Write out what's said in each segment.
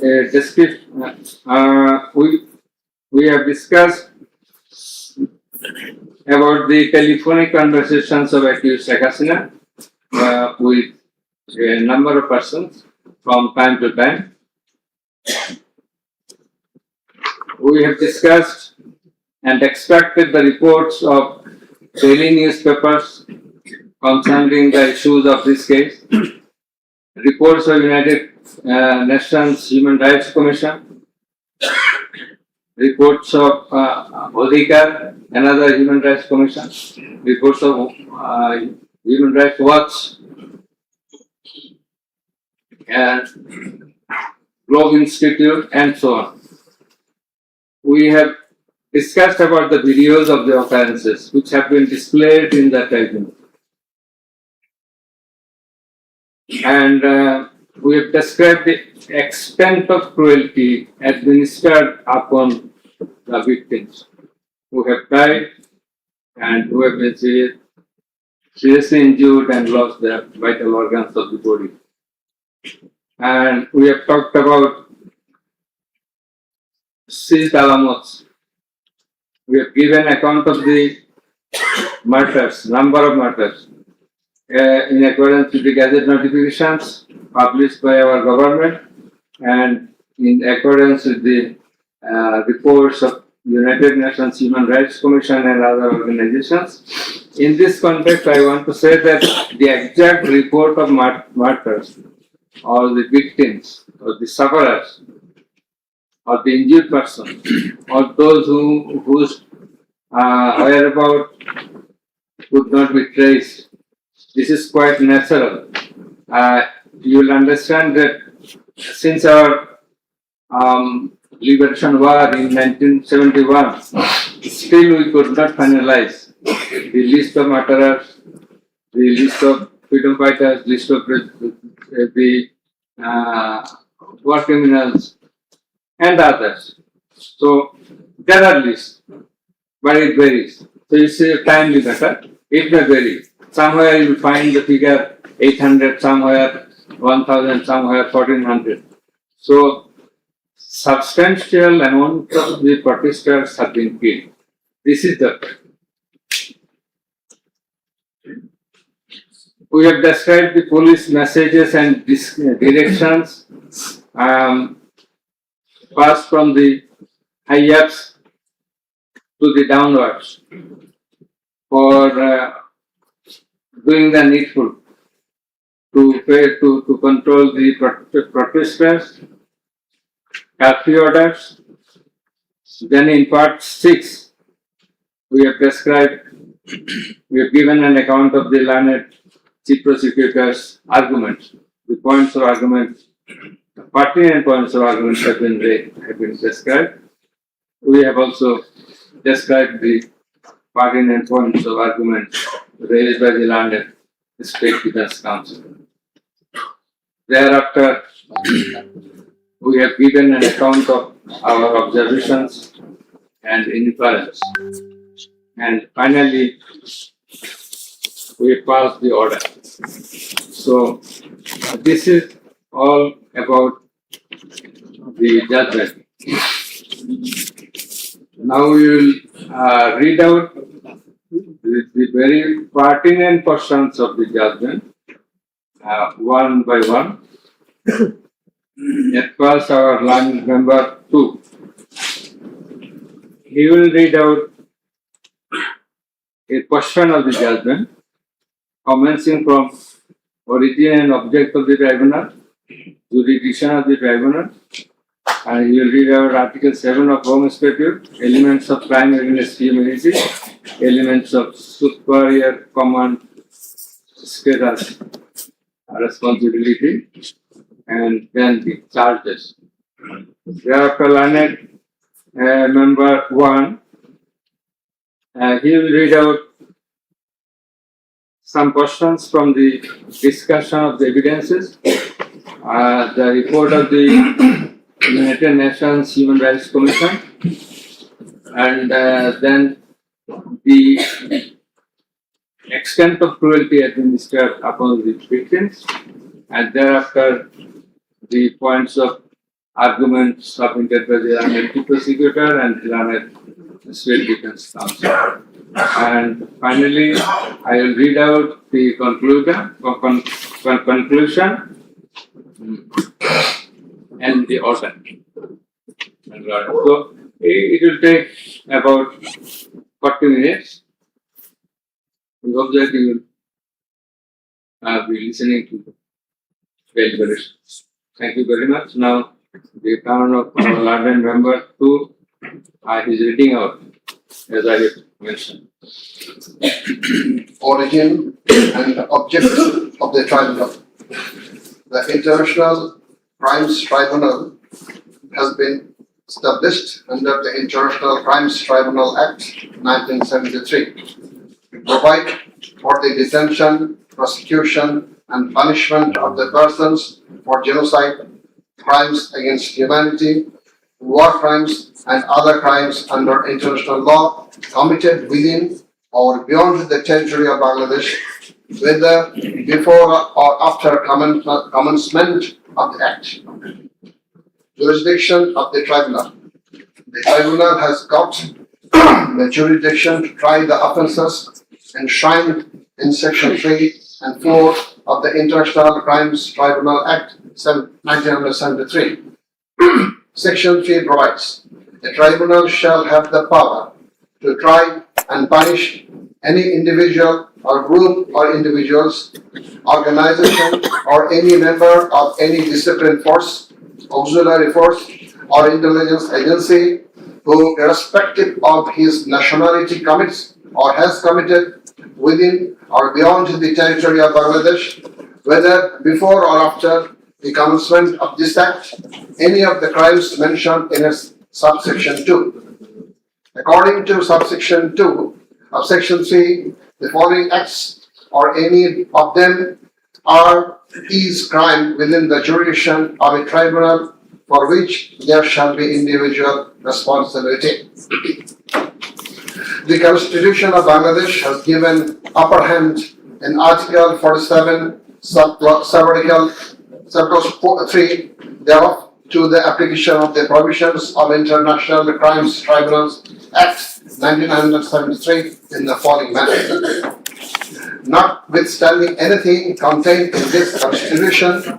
description. We have discussed about the telephonic conversations of accused Sheikh Hasina with a number of persons from time to time. We have discussed and extracted the reports of daily newspapers concerning the issues of this case, reports of United Nations Human Rights Commission, reports of Odhikar, another Human Rights Commission, reports of Human Rights Watch, and Globe Institute, and so on. We have discussed about the videos of the occurrences which have been displayed in the tribunal. And we have described the extent of cruelty administered upon the victims who have died and who have been seriously injured and lost their vital organs of the body. And we have talked about seized alamots. We have given account of the murders, number of murders, in accordance with the Gazette notifications published by our government and in accordance with the reports of United Nations Human Rights Commission and other organizations. In this context, I want to say that the exact report of martyrs or the victims or the sufferers or the injured person or those whose whereabouts could not be traced, this is quite natural. You will understand that since our liberation war in 1971, still we could not finalize the list of murderers, the list of freedom fighters, list of the war criminals, and others. So there are lists, but it varies. So it's a time limiter. It may vary. Somewhere you will find the figure 800, somewhere 1000, somewhere 1400. So substantial amount of the protesters have been killed. This is the fact. We have described the police messages and directions passed from the high-ups to the downwards for doing the needful to control the protesters, curfew orders. Then in part 6, we have given an account of the learned chief prosecutor's arguments, the points of argument, the pertinent points of argument have been described. We have also described the pertinent points of argument raised by the learned State Defense Council. Thereafter, we have given an account of our observations and inference. And finally, we passed the order. So, this is all about the judgment. Now we will read out the very pertinent portions of the judgment, one by one. At first, our line member 2. He will read out a portion of the judgment, commencing from origin and object of the tribunal, jurisdiction of the tribunal, and he will read out Article 7 of Home Statute, elements of crime against humanity, elements of superior command status, responsibility, and then the charges. Thereafter, learned member 1, he will read out some questions from the discussion of the evidences, the report of the United Nations Human Rights Commission, and then the extent of cruelty administered upon the victims, and thereafter the points of arguments submitted by the Honorable Prosecutor and the Honorable State Defense Counsel. And finally, I will read out the conclusion and the order. So it will take about 40 minutes. We hope that you will be listening to the deliberations. Thank you very much. Now, the account of our London member 2 is reading out, as I have mentioned. Origin and objectives of the tribunal. The International Crimes Tribunal has been established under the International Crimes Tribunal Act 1973 to provide for the detention, prosecution, and punishment of the persons for genocide, crimes against humanity, war crimes, and other crimes under international law committed within or beyond the territory of Bangladesh, whether before or after commencement of the Act. Jurisdiction of the Tribunal. The Tribunal has got the jurisdiction to try the offences enshrined in Section 3 and 4 of the International Crimes Tribunal Act 1973. Section 3 provides, the Tribunal shall have the power to try and punish any individual or group or individuals, organization, or any member of any disciplined force, auxiliary force, or intelligence agency who, irrespective of his nationality, commits or has committed within or beyond the territory of Bangladesh, whether before or after the commencement of this Act, any of the crimes mentioned in its subsection 2. According to subsection 2 of section 3, the following acts or any of them is crime within the jurisdiction of a tribunal for which there shall be individual responsibility. The Constitution of Bangladesh has given upper hand in Article 47, subclause 3 thereof to the application of the provisions of International Crimes Tribunals Act 1973 in the following manner. Notwithstanding anything contained in this Constitution,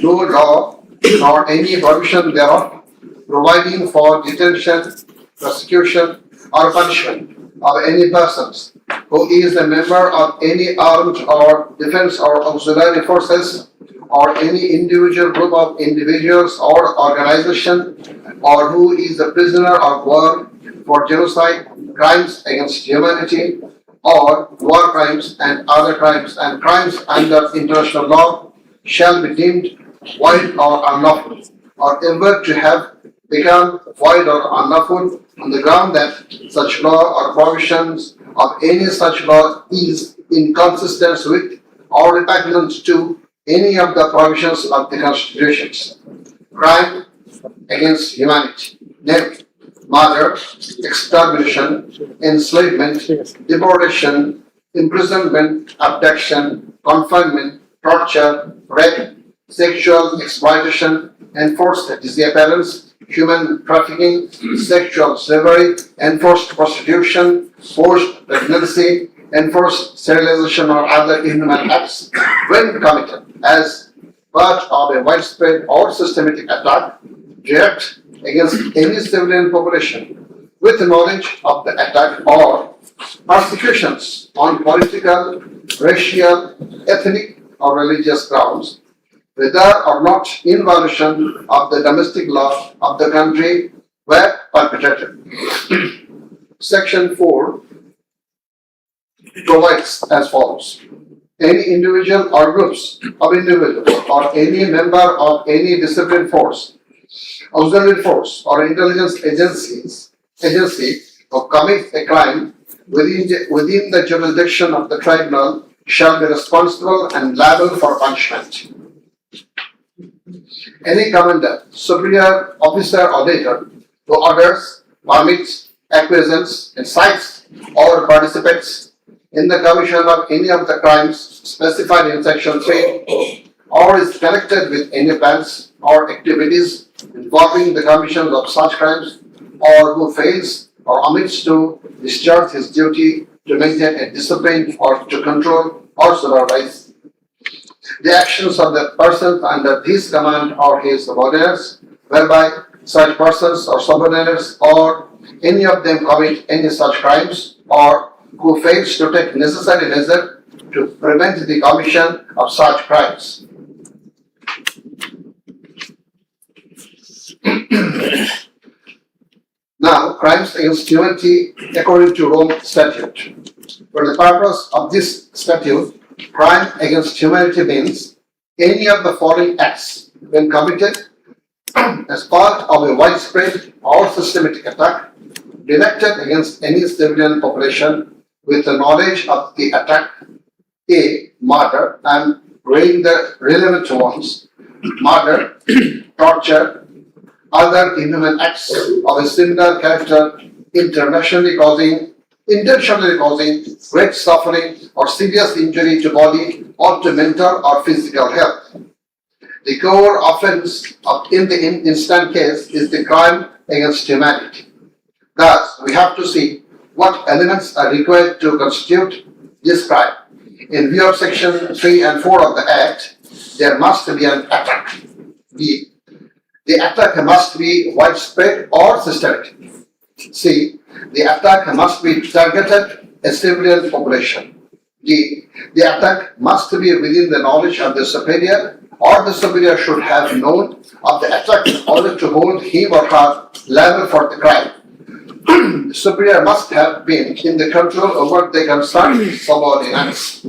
no law nor any provision thereof providing for detention, prosecution, or punishment of any persons who is a member of any armed or defense or auxiliary forces or any individual group of individuals or organization or who is a prisoner of war for genocide, crimes against humanity, or war crimes and other crimes and crimes under international law shall be deemed void or unlawful, or ever to have become void or unlawful on the ground that such law or provisions of any such law is inconsistent with or repugnant to any of the provisions of the constitutions. Crime against humanity, death, murder, extermination, enslavement, deportation, imprisonment, abduction, confinement, torture, rape, sexual exploitation, enforced disappearance, human trafficking, sexual slavery, enforced prostitution, forced pregnancy, enforced sterilization or other inhuman acts when committed as part of a widespread or systematic attack direct against any civilian population with knowledge of the attack or persecutions on political, racial, ethnic or religious grounds, whether or not in violation of the domestic law of the country were perpetrated. Section 4 provides as follows. Any individual or groups of individuals or any member of any disciplined force, auxiliary force or intelligence agency who commits a crime within the jurisdiction of the tribunal shall be responsible and liable for punishment. Any commander, superior officer or leader who orders, permits, acquiesces, incites or participates in the commission of any of the crimes specified in section 3 or is connected with any plans or activities involving the commission of such crimes or who fails or omits to discharge his duty to maintain a discipline or to control or supervise the actions of the persons under his command or his subordinates, whereby such persons or subordinates or any of them commit any such crimes or who fails to take necessary measure to prevent the commission of such crimes. Now, crimes against humanity according to Rome statute. For the purpose of this statute, crime against humanity means any of the following acts when committed as part of a widespread or systematic attack directed against any civilian population with the knowledge of the attack, A. Murder and weighing the relevant ones, murder, torture, other inhuman acts of a similar character intentionally causing great suffering or serious injury to body or to mental or physical health. The core offense in the instant case is the crime against humanity. Thus, we have to see what elements are required to constitute this crime. In view of section 3 and 4 of the Act, there must be an attack. B. The attack must be widespread or systematic. C. The attack must be targeted a civilian population. D. The attack must be within the knowledge of the superior, or the superior should have known of the attack in order to hold him or her liable for the crime. The superior must have been in the control over the concerned subordinates.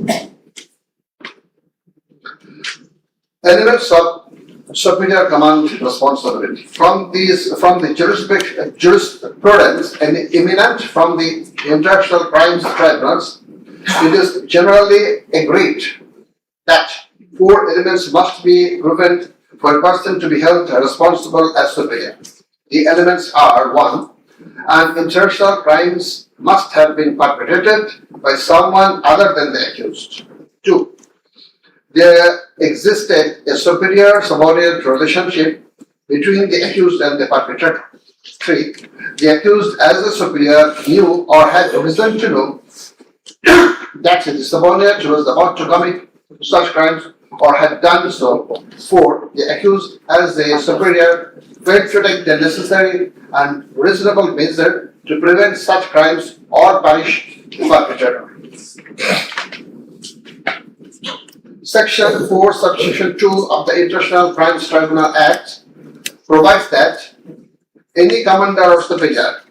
Elements of superior command responsibility. From the jurisprudence and eminent from the international crimes tribunals, it is generally agreed that 4 elements must be proven for a person to be held responsible as superior. The elements are: 1. An international crimes must have been perpetrated by someone other than the accused. 2. There existed a superior subordinate relationship between the accused and the perpetrator. 3. The accused as a superior knew or had reason to know that the subordinate was about to commit such crimes or had done so. 4. The accused as a superior failed to take the necessary and reasonable measure to prevent such crimes or punish the perpetrator. Section 4, subsection 2 of the International Crimes Tribunal Act provides that any commander or superior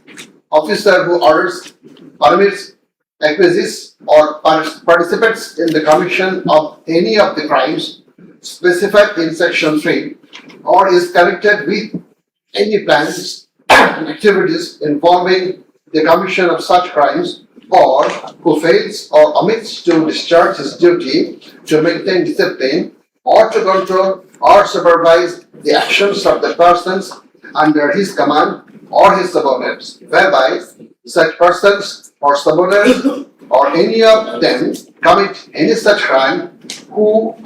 officer who orders, permits, acquiesces, or participates in the commission of any of the crimes specified in section 3 or is connected with any plans and activities involving the commission of such crimes or who fails or omits to discharge his duty to maintain discipline or to control or supervise the actions of the persons under his command or his subordinates, whereby such persons or subordinates or any of them commit any such crime who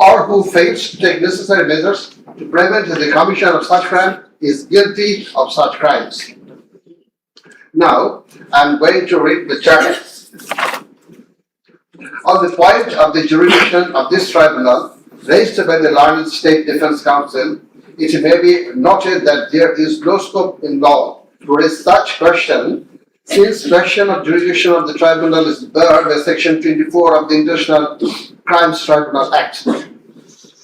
fails to take necessary measures to prevent the commission of such crime is guilty of such crimes. Now, I am going to read the charges. On the point of the jurisdiction of this tribunal raised by the learned State Defense Council, it may be noted that there is no scope in law to raise such question, since question of jurisdiction of the tribunal is barred by section 24 of the International Crimes Tribunal Act.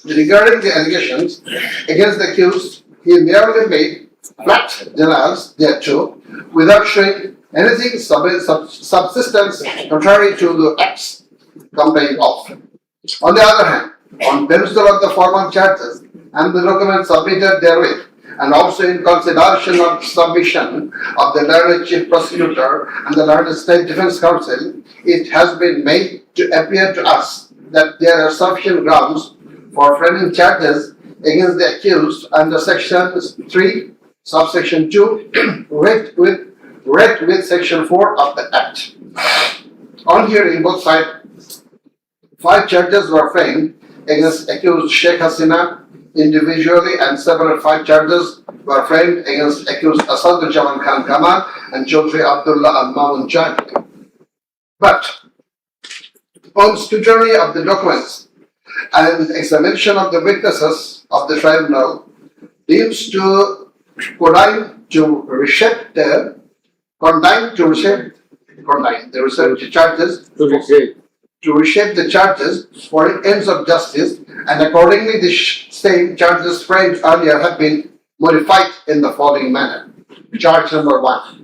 Regarding the allegations against the accused, he merely made flat denials thereto without showing anything subsistence contrary to the acts complained of. On the other hand, on perusal of the formal charges and the documents submitted therewith, and also in consideration of the submission of the learned Chief Prosecutor and the learned State Defense Council, it has been made to appear to us that there are sufficient grounds for framing charges against the accused under section 3, subsection 2, read with section 4 of the Act. On hearing both sides, 5 charges were framed against accused Sheikh Hasina, individually and separate 5 charges were framed against accused Asadullah Khan Kamal and Chaudhry Abdullah Al Mamun Jani. But upon scrutiny of the documents and examination of the witnesses of the tribunal, deems to condign to reshape the charges to reshape the charges for ends of justice, and accordingly the same charges framed earlier have been modified in the following manner. Charge number 1.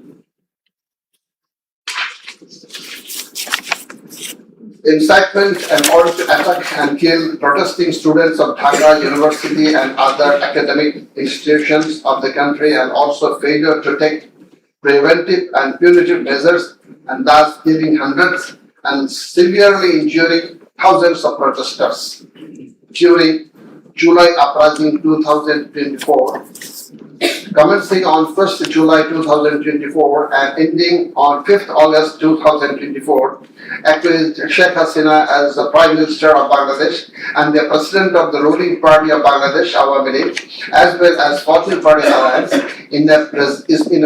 Incitement and order to attack and kill protesting students of Dhaka University and other academic institutions of the country, and also failure to take preventive and punitive measures, and thus killing hundreds and severely injuring thousands of protesters during July uprising 2024, commencing on 1st July 2024 and ending on 5th August 2024, accused Sheikh Hasina as the Prime Minister of Bangladesh and the President of the ruling party of Bangladesh, Awami League, as well as Fortune Party Alliance, in a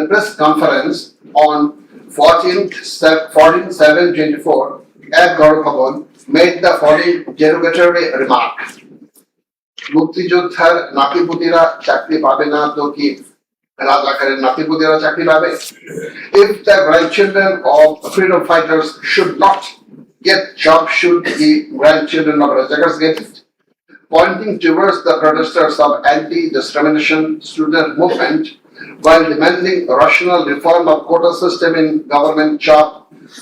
press conference on 14/7/24 at Gaur Bhavan, made the following derogatory remark. মুক্তিযোদ্ধার নাতিপুতিরা চাকরি পাবে না তো কি রাজাকারের নাতিপুতিরা চাকরি পাবে? If the grandchildren of freedom fighters should not get jobs, should the grandchildren of rajakars get it? Pointing towards the protesters of anti-discrimination student movement while demanding rational reform of quota system in government job,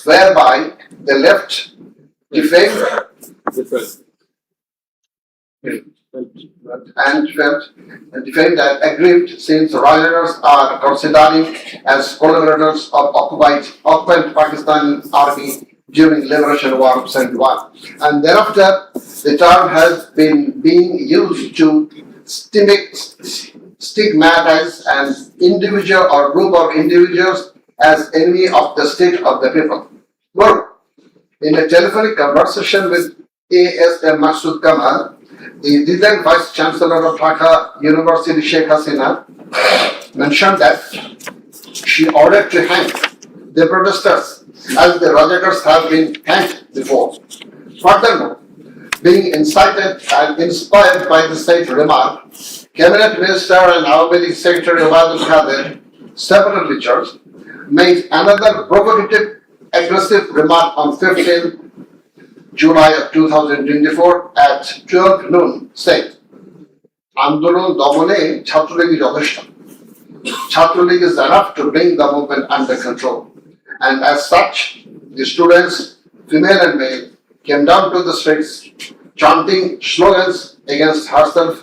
whereby the left defamed and aggrieved, since rioters are considered as collaborators of occupied Pakistan army during Liberation War of 71. And thereafter, the term has been being used to stigmatize an individual or group of individuals as enemy of the state of the people. Well, in a telephonic conversation with A.S.M. Masood Kamal, the then Vice Chancellor of Dhaka University, Sheikh Hasina, mentioned that she ordered to hang the protesters as the rioters have been hanged before. Furthermore, being incited and inspired by the said remark, Cabinet Minister and Awami League Secretary Abdul Qadir, separately charged, made another provocative, aggressive remark on 15th July of 2024 at 12 noon, saying, Andolon Domone Chhatraligi Joteshto. Chhatraligi is enough to bring the movement under control. And as such, the students, female and male, came down to the streets chanting slogans against herself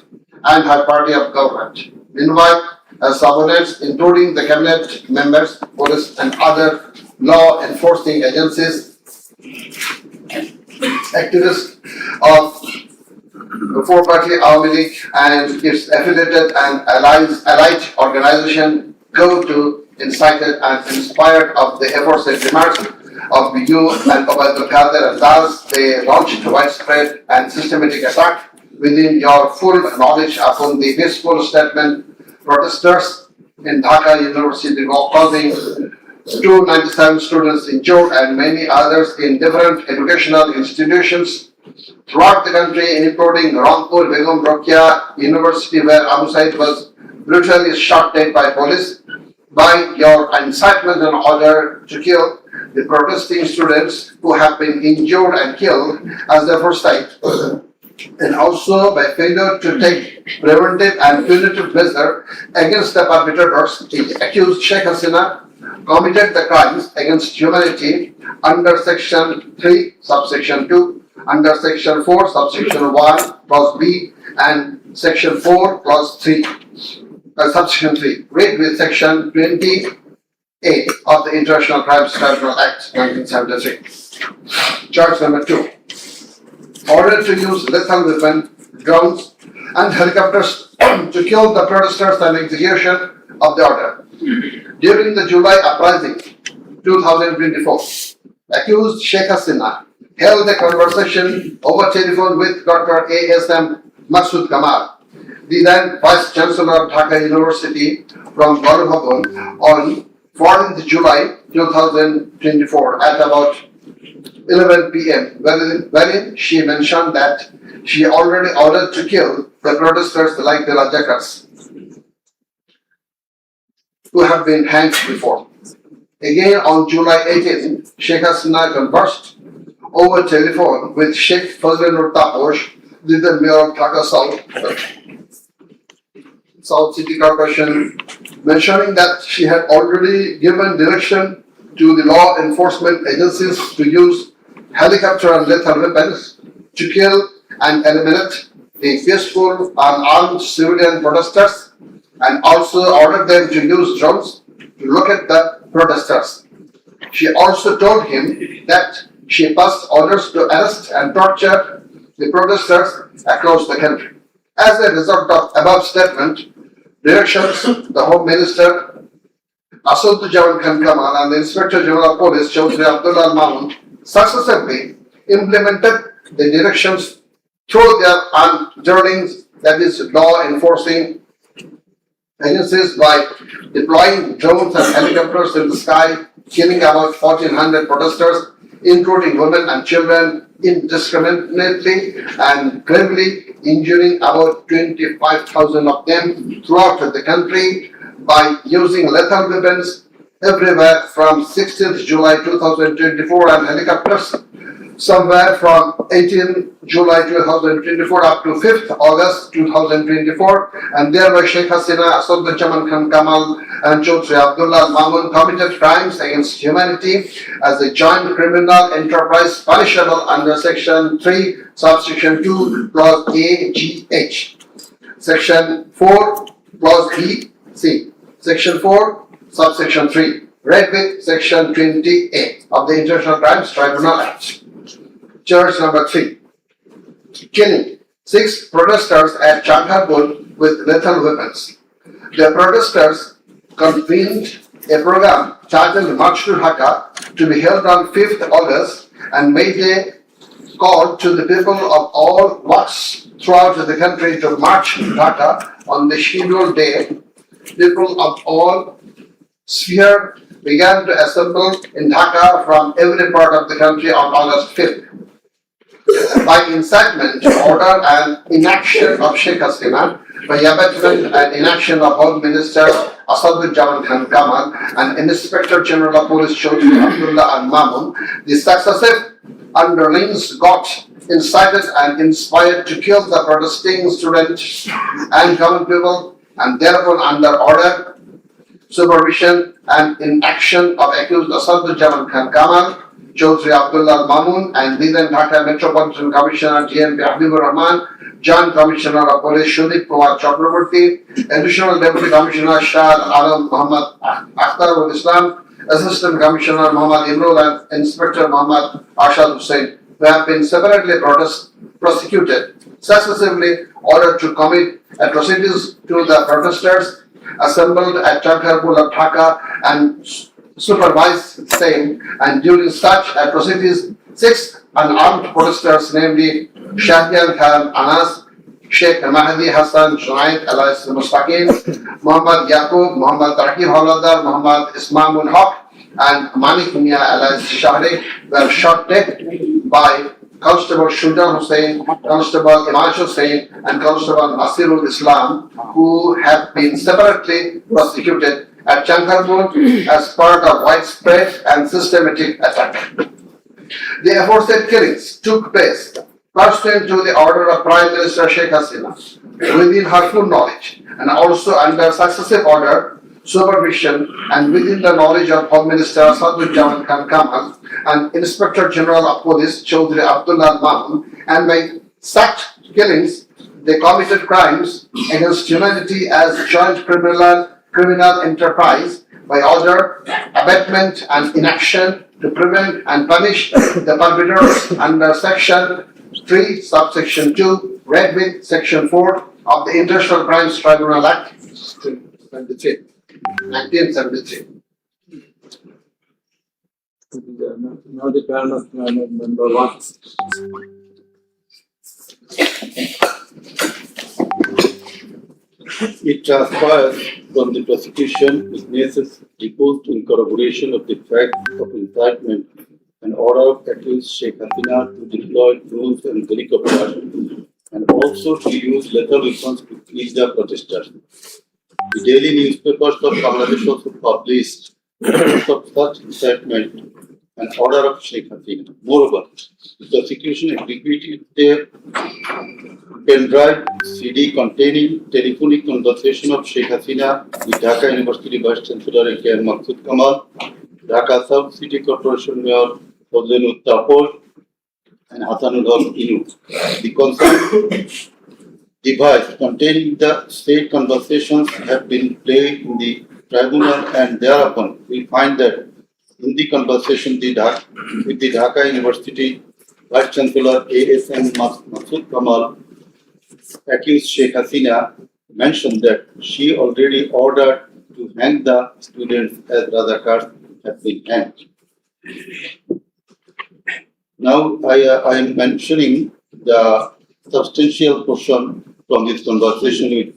and her party of government. Meanwhile, as subordinates, including the cabinet members, police, and other law enforcing agencies, activists of the four-party Awami League and its affiliated and allied organization go to incited and inspired of the aforesaid remarks of you and Abdul Qadir, and thus they launched widespread and systematic attack within your full knowledge upon the peaceful statement protesters in Dhaka University, causing 297 students injured and many others in different educational institutions throughout the country, including Rampur Begum Rokia University, where Abu Said was brutally shot dead by police. By your incitement and order to kill the protesting students who have been injured and killed as the first site, and also by failure to take preventive and punitive measure against the perpetrators, it accused Sheikh Hasina committed the crimes against humanity under Section 3, subsection 2, under Section 4, subsection 1, clause B, and Section 4, clause 3, subsection 3, read with Section 20A of the International Crimes Tribunal Act 1973. Charge number 2. Order to use lethal weapon, drones, and helicopters to kill the protesters and execution of the order. During the July uprising 2024, accused Sheikh Hasina held a conversation over telephone with Dr. A.S.M. Masood Kamal, the then Vice Chancellor of Dhaka University from Bhavan on 14th July 2024 at about 11 p.m. wherein she mentioned that she already ordered to kill the protesters like the Rajakas who have been hanged before. Again on July 18, Sheikh Hasina conversed over telephone with Sheikh Fazlur Taposh, the mayor of Dhaka South City Corporation, mentioning that she had already given direction to the law enforcement agencies to use helicopter and lethal weapons to kill and eliminate the peaceful unarmed civilian protesters, and also ordered them to use drones to locate the protesters. She also told him that she passed orders to arrest and torture the protesters across the country. As a result of above statement, directions, the Home Minister Asaduzzaman Khan Kamal and the Inspector General of Police Chaudhry Abdullah Mahmood successively implemented the directions through their underlings, that is, law enforcing agencies, by deploying drones and helicopters in the sky, killing about 1,400 protesters, including women and children, indiscriminately and gravely injuring about 25,000 of them throughout the country by using lethal weapons everywhere from 16th July 2024 and helicopters somewhere from 18th July 2024 up to 5th August 2024, and thereby Sheikh Hasina, Asaduzzaman Khan Kamal and Chaudhry Abdullah Mamun committed crimes against humanity as a joint criminal enterprise punishable under Section 3, Subsection 2, Clause A, G, H, Section 4, Clause B, C, Section 4, Subsection 3, read with Section 20A of the International Crimes Tribunal Act. Charge number 3. Killing 6 protesters at Chankarpur with lethal weapons. The protesters convened a program titled March to Dhaka to be held on 5th August and made a call to the people of all walks throughout the country to march to Dhaka on the scheduled day. People of all spheres began to assemble in Dhaka from every part of the country on August 5th. By incitement, order and inaction of Sheikh Hasina, by abetment and inaction of Home Minister Asaduzzaman Khan Kamal and Inspector General of Police Chaudhry Abdullah and Mamun, the successive underlings got incited and inspired to kill the protesting students and common people, and thereupon under order, supervision and inaction of accused Asaduzzaman Khan Kamal, Chaudhry Abdullah Mamun and then Dhaka Metropolitan Commissioner TNP Habibur Rahman, Joint Commissioner of Police Shudip Kumar Chakraborty, Additional Deputy Commissioner Shah Alam Muhammad Akhtarul Islam, Assistant Commissioner Muhammad Imrul and Inspector Muhammad Arshad Hussain, who have been separately prosecuted, successively ordered to commit atrocities to the protesters assembled at Chankarpur of Dhaka and supervised same, and during such atrocities, 6 unarmed protesters, namely Shahyan Khan Anas, Sheikh Mahdi Hassan Junaid alias Mustaqim, Muhammad Yaqub, Muhammad Tarkib Hawladar, Muhammad Ismamul Haq, and Manik Mia alias Shahri were shot dead by Constable Shujan Hussain, Constable Imaj Hussain, and Constable Nasirul Islam, who have been separately prosecuted at Chankarpur as part of widespread and systematic attack. The aforesaid killings took place pursuant to the order of Prime Minister Sheikh Hasina, within her full knowledge, and also under successive order, supervision, and within the knowledge of Home Minister Asaduzzaman Khan Kamal and Inspector General of Police Chaudhry Abdullah Mamun, and by such killings, they committed crimes against humanity as joint criminal enterprise by order, abetment, and inaction to prevent and punish the perpetrators under Section 3, Subsection 2, read with Section 4 of the International Crimes Tribunal Act 1973. Now the turn of number 1. It transpires from the prosecution witnesses deposed in corroboration of the fact of incitement and order of accused Sheikh Hasina to deploy drones and helicopters and also to use lethal weapons to kill the protesters. The daily newspapers of Bangladesh also published reports of such incitement and order of Sheikh Hasina. Moreover, the prosecution executed their pen drive CD containing telephonic conversation of Sheikh Hasina with Dhaka University Vice Chancellor K.M. Maksud Kamal, Dhaka South City Corporation Mayor Fazlul Tapor, and Hasanul Haq Inu. The concerned device containing the said conversations have been played in the tribunal, and thereupon we find that in the conversation with the Dhaka University Vice Chancellor A.S.M. Maksud Kamal accused Sheikh Hasina mentioned that she already ordered to hang the students as Razakars have been hanged. Now I am mentioning the substantial portion from his conversation with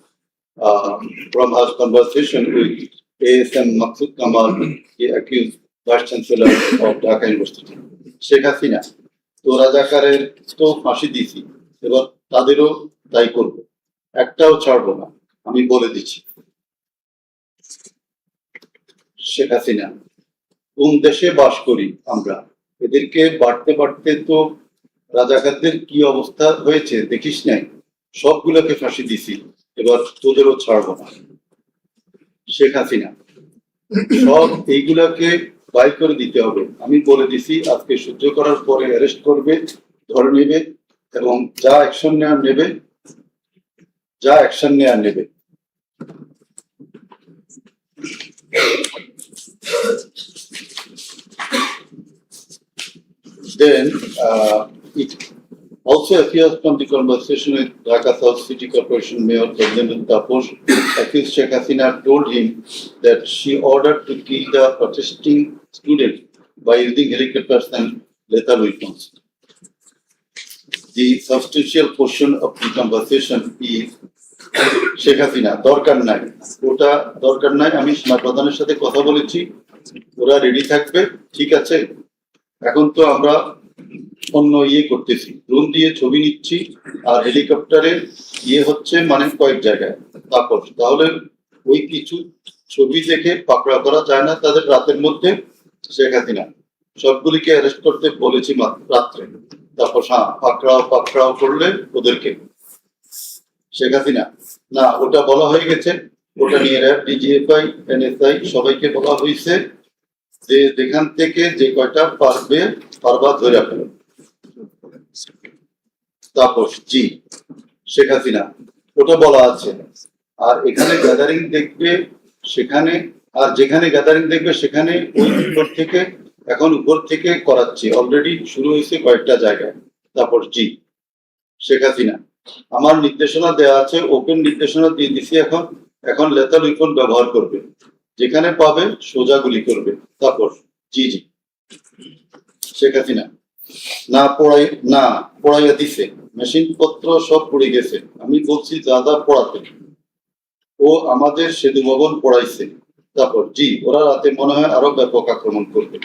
A.S.M. Maksud Kamal, the accused Vice Chancellor of Dhaka University. Sheikh Hasina, তো রাজাকারের তো ফাঁসি দিছি, এবার তাদেরও তাই করব, একটাও ছাড়বো না, আমি বলে দিচ্ছি। শেখ হাসিনা, কোন দেশে বাস করি আমরা? এদেরকে বাড়তে বাড়তে তো রাজাকারদের কি অবস্থা হয়েছে দেখিস নাই? সবগুলোকে ফাঁসি দিছি, এবার তোদেরও ছাড়বো না। শেখ হাসিনা, সব এইগুলাকে বাই করে দিতে হবে, আমি বলে দিছি, আজকে সহ্য করার পরে অ্যারেস্ট করবে, ধরে নেবে এবং যা অ্যাকশন নেওয়ার নেবে। Then it also appears from the conversation with Dhaka South City Corporation Mayor Fazlul Tapor, accused Sheikh Hasina told him that she ordered to kill the protesting students by using helicopters and lethal weapons. The substantial portion of the conversation is Sheikh Hasina, দরকার নাই, ওটা দরকার নাই, আমি সীমা প্রধানের সাথে কথা বলেছি, ওরা রেডি থাকবে, ঠিক আছে। এখন তো আমরা অন্য করতেছি, ড্রোন দিয়ে ছবি নিচ্ছি আর হেলিকপ্টারে হচ্ছে মানে কয়েক জায়গায়। তারপর তাহলে ওই কিছু ছবি দেখে পাকড়া করা যায় না তাদের রাতের মধ্যে? শেখ হাসিনা, সবগুলিকে অ্যারেস্ট করতে বলেছি রাত্রে, তারপর পাকড়াও করলে ওদেরকে। শেখ হাসিনা, না, ওটা বলা হয়ে গেছে, ওটা নিয়ে র্যাব, ডিজিএফআই, এনএসআই সবাইকে বলা হয়েছে যে যেখান থেকে যে কয়টা পারবা ধরে ফেলো। তাপস, জি। শেখ হাসিনা, ওটা বলা আছে, আর এখানে গ্যাদারিং দেখবে সেখানে, আর যেখানে গ্যাদারিং দেখবে সেখানে ওই উপর থেকে করাচ্ছি, অলরেডি শুরু হয়েছে কয়েকটা জায়গায়। তারপর জি। শেখ হাসিনা, আমার নির্দেশনা দেওয়া আছে, ওপেন নির্দেশনা দিয়ে দিছি, এখন লেথাল উইপন ব্যবহার করবে, যেখানে পাবে সোজা গুলি করবে। তারপর জি। শেখ হাসিনা, না পড়াইয়া দিছে, মেশিন পত্র সব পড়ে গেছে, আমি বলছি যা পড়াতে, ও আমাদের সেতু ভবন পড়াইছে। তারপর জি, ওরা রাতে মনে হয় আরো ব্যাপক আক্রমণ করবে।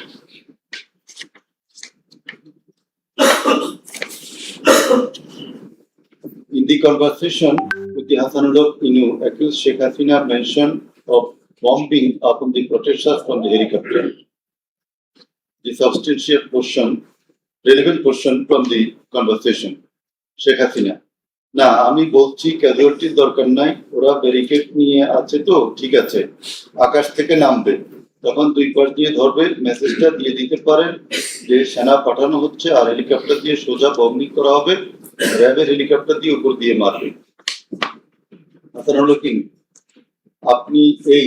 In the conversation with the Hasanul Haq Inu, accused Sheikh Hasina mentioned of bombing upon the protesters from the helicopter. The substantial portion, relevant portion from the conversation. Sheikh Hasina, না, আমি বলছি ক্যাজুয়ালিটির দরকার নাই, ওরা ব্যারিকেড নিয়ে আছে তো ঠিক আছে, আকাশ থেকে নামবে, তখন দুই পাশ দিয়ে ধরবে, মেসেজটা দিয়ে দিতে পারেন যে সেনা পাঠানো হচ্ছে আর হেলিকপ্টার দিয়ে সোজা বম্বিং করা হবে, র্যাবের হেলিকপ্টার দিয়ে উপর দিয়ে মারবে। আপনি এই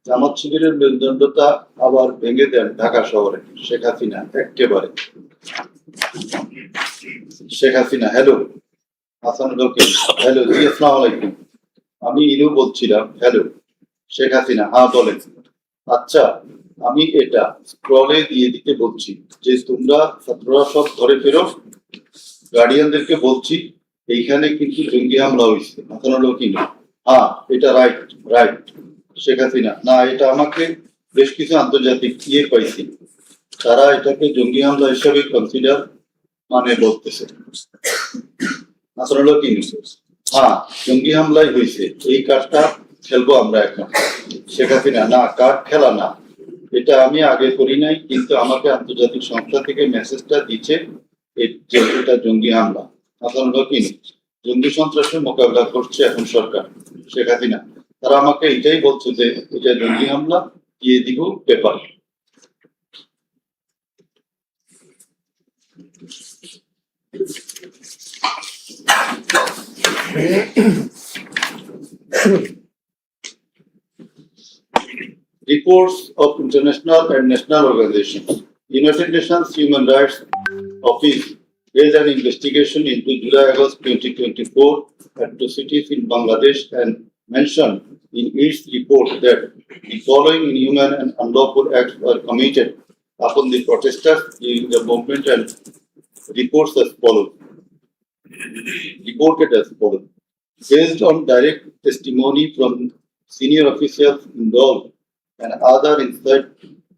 জামাত শিবিরের মেরুদণ্ডটা আবার ভেঙে দেন ঢাকা শহরে। শেখ হাসিনা, একেবারে। শেখ হাসিনা, হ্যালো। হ্যালো, জি, আসসালামু আলাইকুম, আমি ইনু বলছিলাম। হ্যালো। শেখ হাসিনা, হ্যাঁ বলেন। আচ্ছা, আমি এটা স্ক্রলে দিয়ে দিতে বলছি যে তোমরা ছাত্ররা সব ধরে ফেরো, গার্ডিয়ানদেরকে বলছি এইখানে কিন্তু জঙ্গি হামলা হয়েছে। হ্যাঁ এটা রাইট রাইট শেখ হাসিনা না এটা আমাকে বেশ কিছু আন্তর্জাতিক পাইছি তারা এটাকে জঙ্গি হামলা হিসেবে কনসিডার বলতেছে আসলে হলো কি হ্যাঁ জঙ্গি হামলাই হয়েছে এই কার্ডটা খেলবো আমরা এখন শেখ হাসিনা না কার্ড খেলা না এটা আমি আগে করি নাই কিন্তু আমাকে আন্তর্জাতিক সংস্থা থেকে মেসেজটা দিচ্ছে যে এটা জঙ্গি হামলা আসলে হলো কি জঙ্গি সন্ত্রাসের মোকাবিলা করছে এখন সরকার শেখ হাসিনা তারা আমাকে এটাই বলছে যে এটা জঙ্গি হামলা দিয়ে দিব paper Reports of international and national organizations. United Nations Human Rights Office held an investigation into July-August 2024 atrocities in Bangladesh and mentioned in its report that the following inhuman and unlawful acts were committed upon the protesters during the movement and reports as follows. Reported as follows. Based on direct testimony from senior officials involved and other inside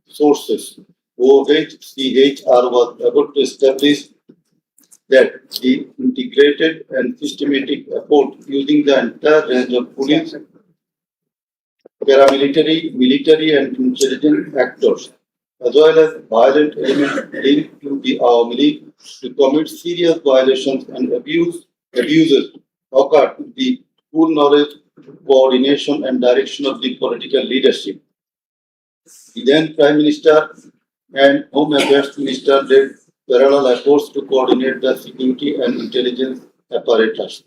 sources, OHCHR was able to establish that the integrated and systematic effort using the entire range of police, paramilitary, military and intelligence actors, as well as violent elements linked to the Awami League to commit serious violations and abuses occurred with the full knowledge, coordination and direction of the political leadership. The then Prime Minister and Home Affairs Minister led parallel efforts to coordinate the security and intelligence apparatus.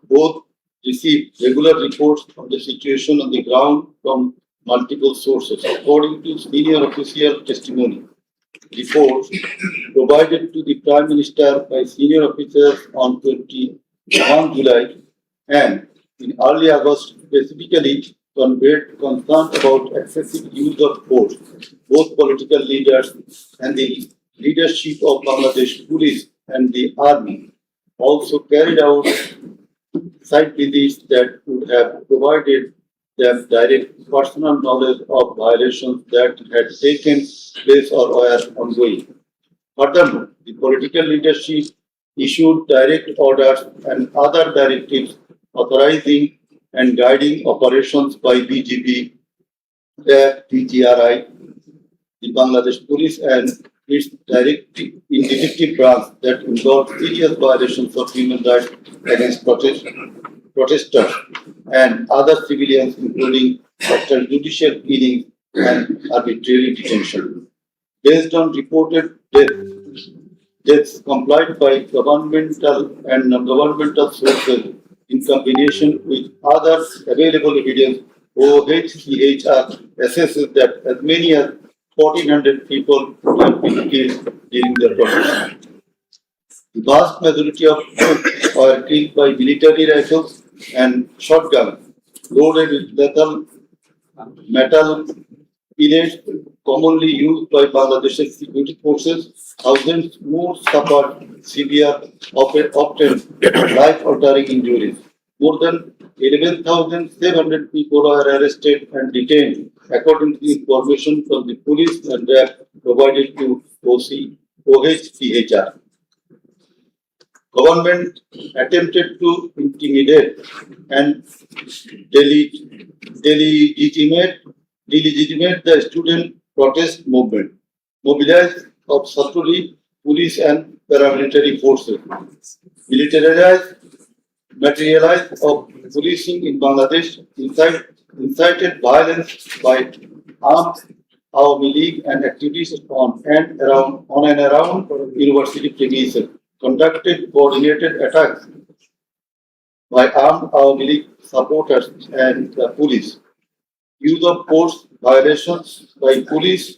Both received regular reports of the situation on the ground from multiple sources. According to senior official testimony, reports provided to the Prime Minister by senior officers on 21 July and in early August specifically conveyed concern about excessive use of force. Both political leaders and the leadership of Bangladesh Police and the Army also carried out site visits that would have provided them direct personal knowledge of violations that had taken place or were ongoing. Furthermore, the political leadership issued direct orders and other directives authorizing and guiding operations by BGP, TGRI, the Bangladesh Police and its direct executive branch that involved serious violations of human rights against protesters and other civilians, including extrajudicial killings and arbitrary detention. Based on reported deaths complied by governmental and non-governmental sources in combination with other available evidence, OHCHR assesses that as many as 1,400 people have been killed during the protest. The vast majority of them were killed by military rifles and shotguns loaded with lethal metal pellets commonly used by Bangladesh's security forces. Thousands more suffered severe, often life-altering injuries. More than 11,700 people were arrested and detained, according to information from the police and RAB provided to OHCHR. Government attempted to intimidate and delegitimate the student protest movement, mobilized of Saturi police and paramilitary forces, militarized materialized of policing in Bangladesh, incited violence by armed Awami League and activities on and around university premises, conducted coordinated attacks by armed Awami League supporters and the police, use of force violations by police,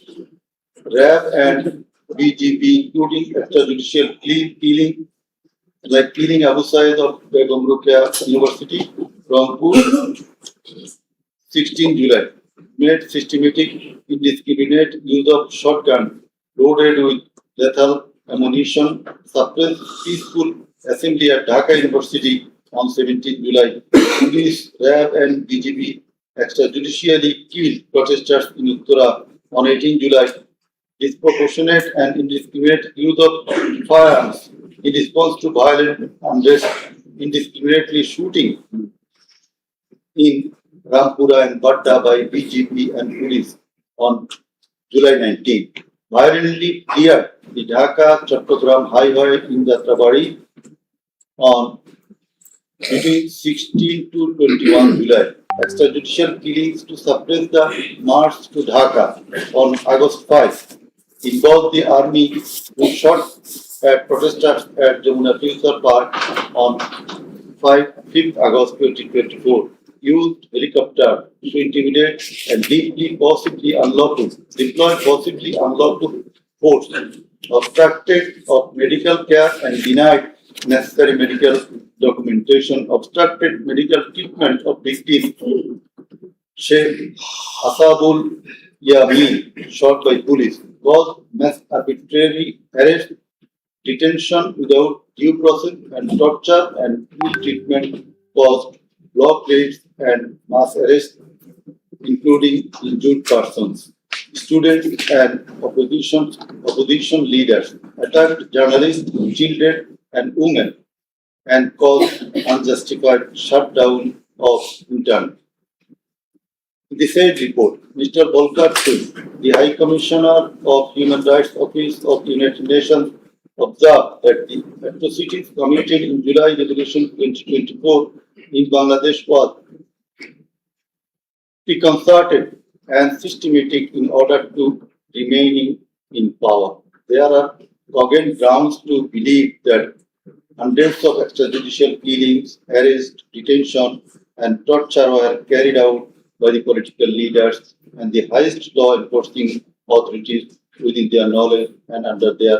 RAB and BGP, including extrajudicial killing, like killing Abu Said of Begum Rukia University, Rangpur, 16 July, made systematic indiscriminate use of shotgun loaded with lethal ammunition, suppressed peaceful assembly at Dhaka University on 17 July police, RAB, and BGB extrajudicially killed protesters in Uttara on 18 July. Disproportionate and indiscriminate use of firearms in response to violent unrest, indiscriminately shooting in Rampura and Badda by BGP and police on July 19. Violently cleared the Dhaka-Chattogram highway in Jatrabari on between 16 to 21 July. Extrajudicial killings to suppress the march to Dhaka on August 5 involved the army who shot at protesters at Jamuna Future Park on 5th August 2024, used helicopter to intimidate and deployed possibly unlawful force, obstructed of medical care and denied necessary medical documentation, obstructed medical treatment of victims. Sheikh Asabul Yamin, shot by police, caused mass arbitrary arrest, detention without due process, and torture and ill treatment, caused block raids and mass arrests, including injured persons. Students and opposition leaders attacked journalists, children, and women, and caused unjustified shutdown of internet. In the said report, Mr. Volker Singh, the High Commissioner of Human Rights Office of the United Nations, observed that the atrocities committed in July Revolution 2024 in Bangladesh was preconcerted and systematic in order to remaining in power. There are cogent grounds to believe that hundreds of extrajudicial killings, arrests, detention, and torture were carried out by the political leaders and the highest law enforcing authorities within their knowledge and under their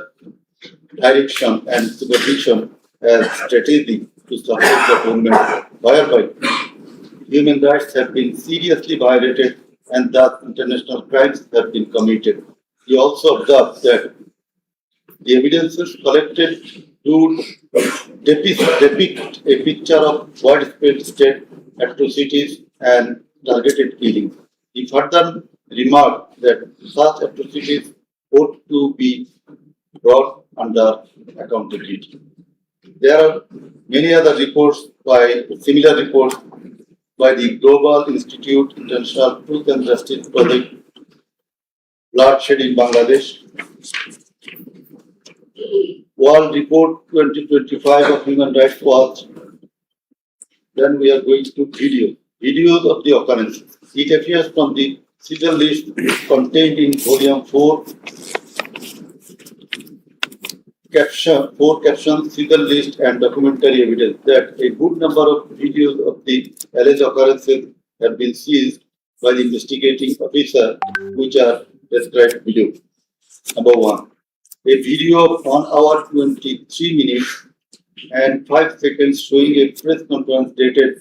direction and supervision as strategy to support the government, whereby human rights have been seriously violated and thus international crimes have been committed. He also observed that the evidences collected to depict a picture of widespread state atrocities and targeted killings. He further remarked that such atrocities ought to be brought under accountability. There are many other similar reports by the Global Institute International Truth and Justice Project, Bloodshed in Bangladesh, World Report 2025 of Human Rights Watch. Then we are going to videos of the occurrences. It appears from the serial list contained in Volume 4, captions, serial list, and documentary evidence that a good number of videos of the alleged occurrences have been seized by the investigating officer, which are described below. Number 1. A video of 1 hour 23 minutes and 5 seconds showing a press conference dated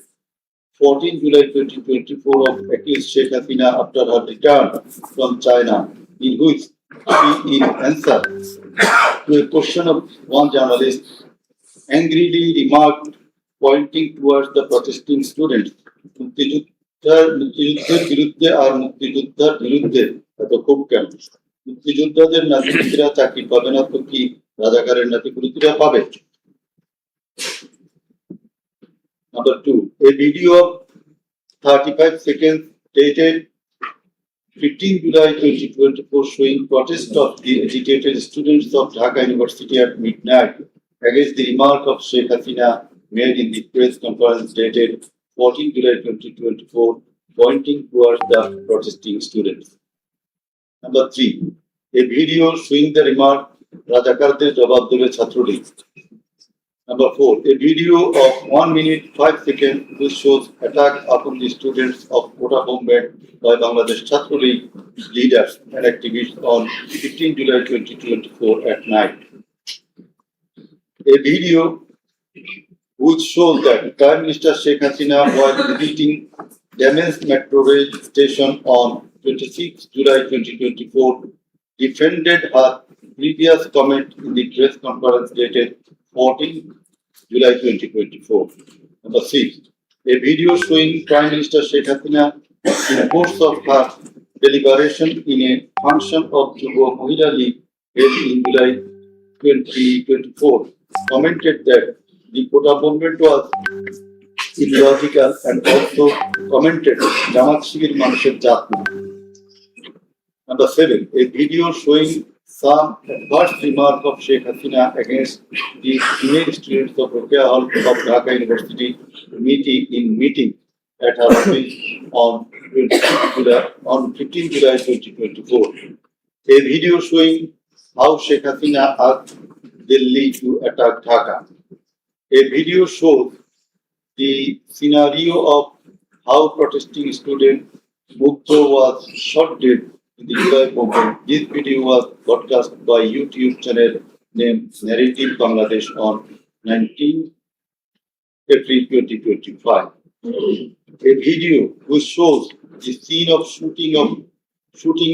14 July 2024 of accused Sheikh Hasina after her return from China, in which she, in answer to a question of one journalist, angrily remarked, pointing towards the protesting students, মুক্তিযুদ্ধের বিরুদ্ধে আর মুক্তিযোদ্ধার বিরুদ্ধে এত খুব কেন? মুক্তিযোদ্ধাদের নাতিপুতিরা চাকরি পাবে না তো কি রাজাকারের নাতিপুতিরা পাবে? Number 2, a video of 35 seconds dated 15 July 2024 showing protest of the agitated students of Dhaka University at midnight against the remark of Sheikh Hasina made in the press conference dated 14 July 2024, pointing towards the protesting students. Number 3, a video showing the remark Rajakarder Jawab Debe Chhatrলীগ. Number 4, a video of 1 minute 5 seconds which shows attack upon the students of Kota Bombay by Bangladesh Chhatrলীগ leaders and activists on 15 July 2024 at night. A video which shows that Prime Minister Sheikh Hasina was visiting damaged metro rail station on 26 July 2024 defended her previous comment in the press conference dated 14 July 2024. Number 6, A video showing Prime Minister Sheikh Hasina in course of her deliberation in a function of Jubo Mahila League held in July 2024 commented that the quota movement was illogical and also commented Jamaat Shigir Manusher Jatna. Number 7. A video showing some adverse remark of Sheikh Hasina against the female students of Rokia Hall of Dhaka University meeting at her office on 15 July 2024. A video showing how Sheikh Hasina asked Delhi to attack Dhaka. A video shows the scenario of how protesting student Mukto was shot dead in the July movement. This video was broadcast by YouTube channel named Narrative Bangladesh on 19 April 2025. A video which shows the scene of shooting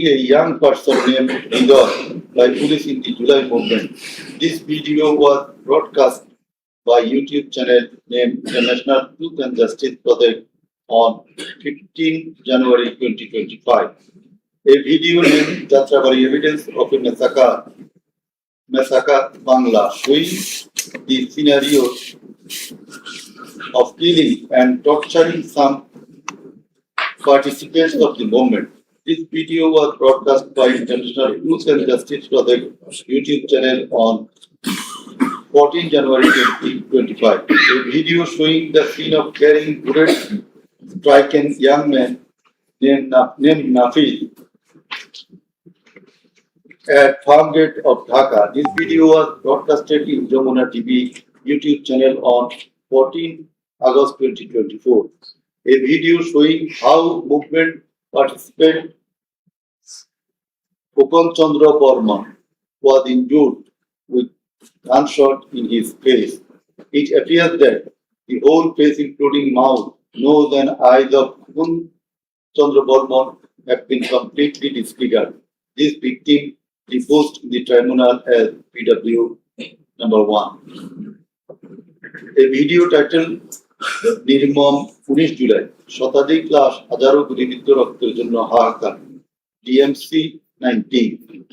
a young person named Ridor by police in the July movement. This video was broadcast by YouTube channel named International Truth and Justice Project on 15 January 2025. A video named Jatrabari Evidence of a Massacre Bangla, showing the scenario of killing and torturing some participants of the movement. This video was broadcast by International Truth and Justice Project YouTube channel on 14 January 2025. A video showing the scene of carrying bullets striking young man named Nafi at farm gate of Dhaka. This video was broadcasted in Jamuna TV YouTube channel on 14 August 2024. A video showing how movement participant Kopan Chandra Burman was injured with gunshot in his face. It appears that the whole face, including mouth, nose, and eyes of Kopan Chandra Burman have been completely disfigured. This victim deposed in the tribunal as PW number 1. A video titled Nirmam 19 July, শতাধিক লাশ হাজারো গুলিবিদ্ধ রক্তের জন্য হাহাকার DMC 19.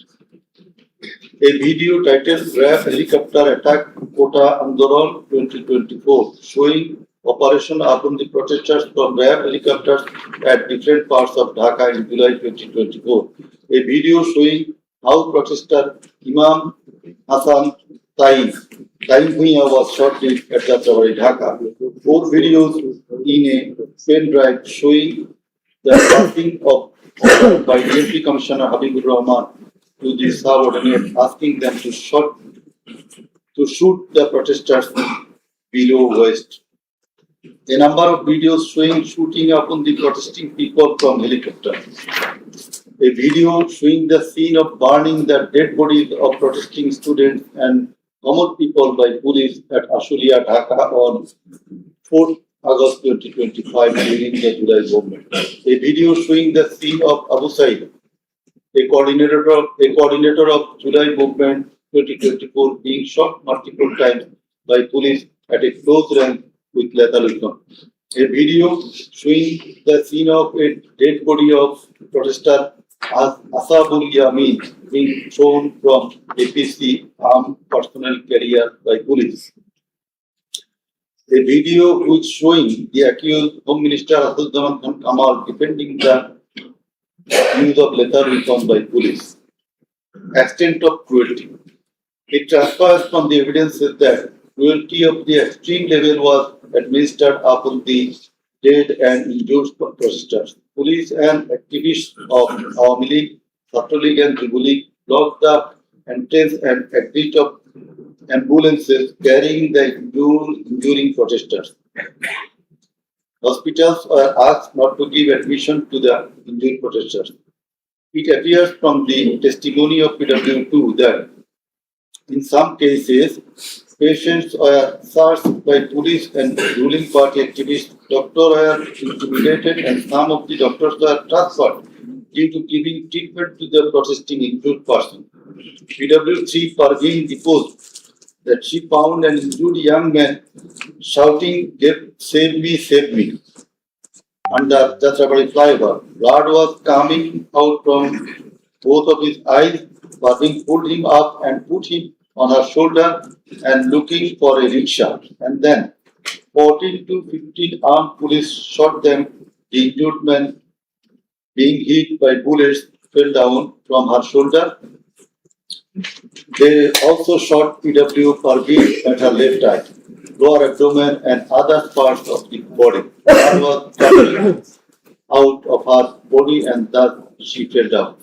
A video titled RAF Helicopter Attack Kota Andoran 2024, showing operation upon the protesters from RAF helicopters at different parts of Dhaka in July 2024. A video showing how protester Imam Hassan Taim Bhuiya was shot dead at Jatrabari, Dhaka. 4 videos in a pen drive showing the passing of by DMP Commissioner Habibur Rahman to the subordinate, asking them to shoot the protesters below waist. A number of videos showing shooting upon the protesting people from helicopter. A video showing the scene of burning the dead bodies of protesting students and common people by police at Ashulia, Dhaka on 4th August 2025 during the July movement. A video showing the scene of Abu Said, a coordinator of July movement 2024, being shot multiple times by police at a close range with lethal weapon. A video showing the scene of a dead body of protester Asabul Yamin being thrown from APC armed personnel carrier by police. A video which showing the accused Home Minister Asudzaman Khan Kamal defending the use of lethal weapons by police. Extent of cruelty. It transpires from the evidences that cruelty of the extreme level was administered upon the dead and injured protesters. Police and activists of Awami League, Chhatro League and Jubo League blocked the entrance and exit of ambulances carrying the enduring protesters. Hospitals were asked not to give admission to the injured protesters. It appears from the testimony of PW2 that in some cases, patients were searched by police and ruling party activists. Doctors were intimidated and some of the doctors were transferred due to giving treatment to the protesting injured person. PW3 Parveen deposed that she found an injured young man shouting, "Save me, save me," under the Trabari flyover. Blood was coming out from both of his eyes. Bhavin pulled him up and put him on her shoulder and looking for a rickshaw. And then 14 to 15 armed police shot them. The injured man, being hit by bullets, fell down from her shoulder. They also shot PW Parveen at her left eye, lower abdomen, and other parts of the body. Blood was coming out of her body, and thus she fell down.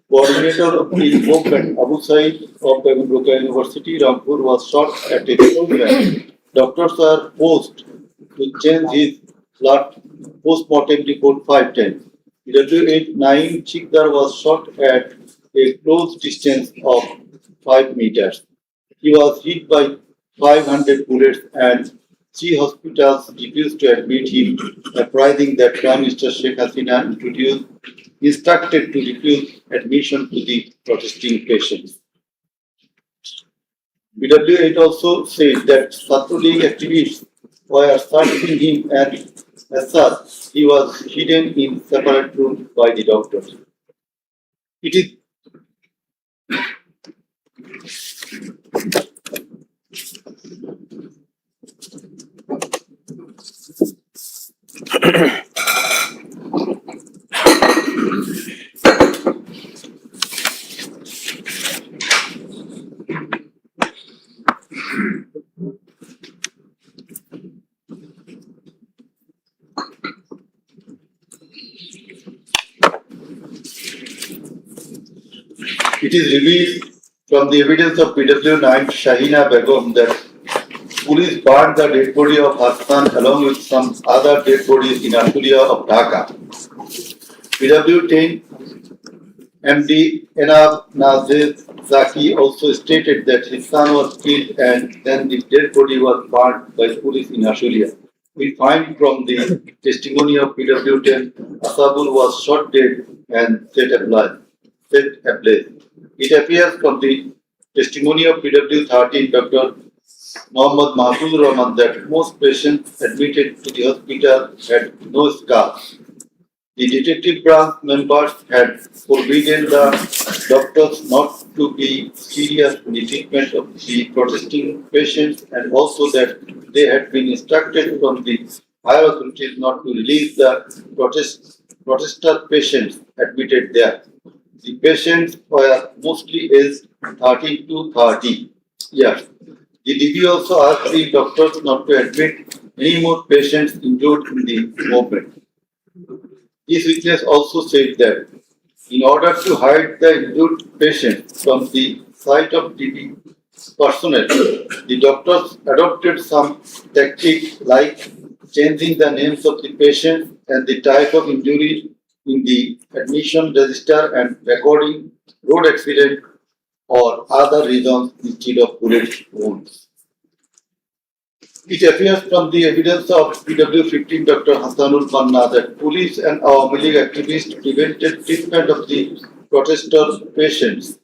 Coordinator of the movement, Abu Said of Bangla University, Rampur, was shot at a program. Doctors are forced to change his blood post-mortem report 5 times. PW89 Chikdar was shot at a close distance of 5 meters. He was hit by 500 bullets and 3 hospitals refused to admit him, apprising that Prime Minister Sheikh Hasina instructed to refuse admission to the protesting patients. BW8 also said that Satru League activists were searching him, and as such, he was hidden in separate rooms by the doctors. It is revealed from the evidence of PW9 Shahina Begum that police burned the dead body of her son along with some other dead bodies in Ashulia of Dhaka. PW10 MD Enab Nazir Zaki also stated that his son was killed and then the dead body was burned by police in Ashulia. We find from the testimony of PW10, Asabul was shot dead and set ablaze. It appears from the testimony of PW13, Dr. Mohammad Mahfuz Rahman, that most patients admitted to the hospital had no scars. The detective branch members had forbidden the doctors not to be serious in the treatment of the protesting patients, and also that they had been instructed from the higher authorities not to release the protester patients admitted there. The patients were mostly aged 30 to 30 years. The DB also asked the doctors not to admit any more patients injured in the movement. This witness also said that in order to hide the injured patient from the sight of DB personnel, the doctors adopted some tactics like changing the names of the patient and the type of injury in the admission register and recording road accident or other reasons instead of bullet wounds. It appears from the evidence of PW15 Dr. Hassanul Manna that police and Awami League activists prevented treatment of the protester patients,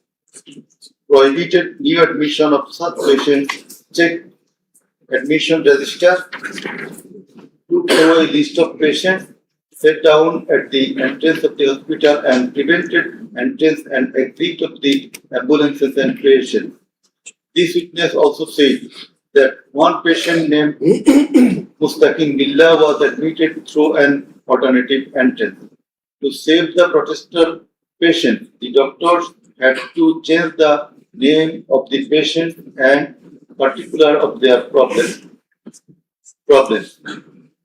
prohibited new admission of such patients, checked admission register, took away a list of patients, sat down at the entrance of the hospital and prevented entrance and exit of the ambulances and patients. This witness also said that one patient named Mustaqim Billah was admitted through an alternative entrance. To save the protester patient, the doctors had to change the name of the patient and particular of their problems.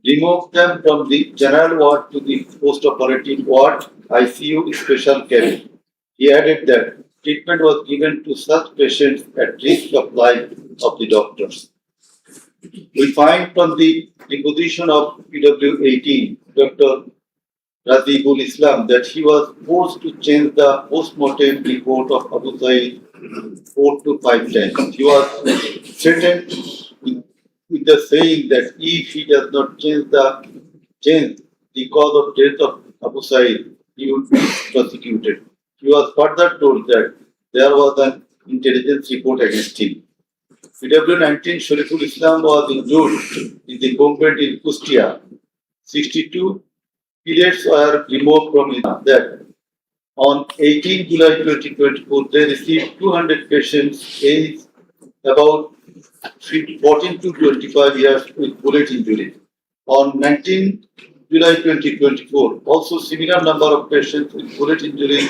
Remove them from the general ward to the post-operative ward, ICU special cabin. He added that treatment was given to such patients at risk of life of the doctors. We find from the deposition of PW18, Dr. Razibul Islam, that he was forced to change the post-mortem report of Abu Said 4 to 5 times. He was threatened with the saying that if he does not change the cause of death of Abu Said, he would be prosecuted. He was further told that there was an intelligence report against him. PW 19 Shariful Islam was injured in the combat in Kustia. 62 periods were removed from Islam. That on 18 July 2024, they received 200 patients aged about 14 to 25 years with bullet injuries. On 19 July 2024, also similar number of patients with bullet injuries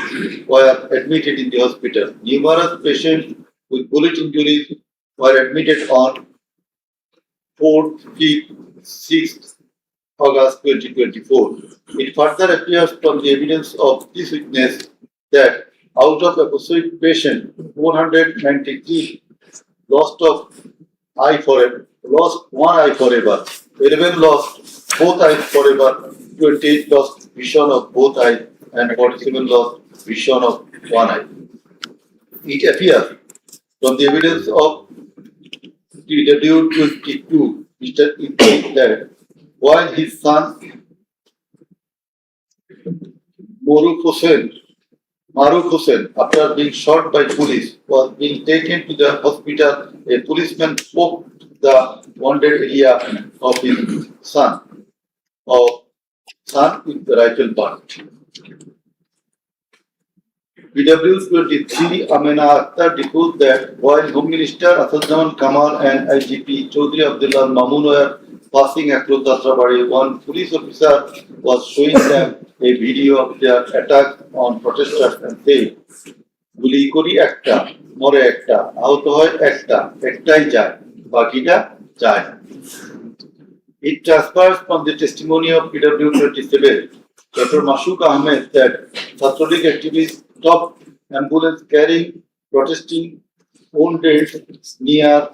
were admitted in the hospital. Numerous patients with bullet injuries were admitted on 4th, 5th, 6th August 2024. It further appears from the evidence of this witness that out of episodic patient 493 lost one eye forever, 11 lost both eyes forever, 28 lost vision of both eyes, and 47 lost vision of one eye. It appears from the evidence of TW22, Mr. Iqbal that while his son Maruf Hussain, after being shot by police, was being taken to the hospital, a policeman poked the wounded area of his son with the rifle butt. PW23 Amina Akhtar deposed that while Home Minister Asadzaman Kamal and IGP Chaudhry Abdullah Mamun were passing across the Trabari, one police officer was showing them a video of their attack on protesters and said, "Guli kori ekta, more ekta, ahuto hoy ekta, ektai jay, bakita jay." It transpires from the testimony of PW27, Dr. Mashuk Ahmed, that Sattolik activists stopped ambulance carrying protesting wounded near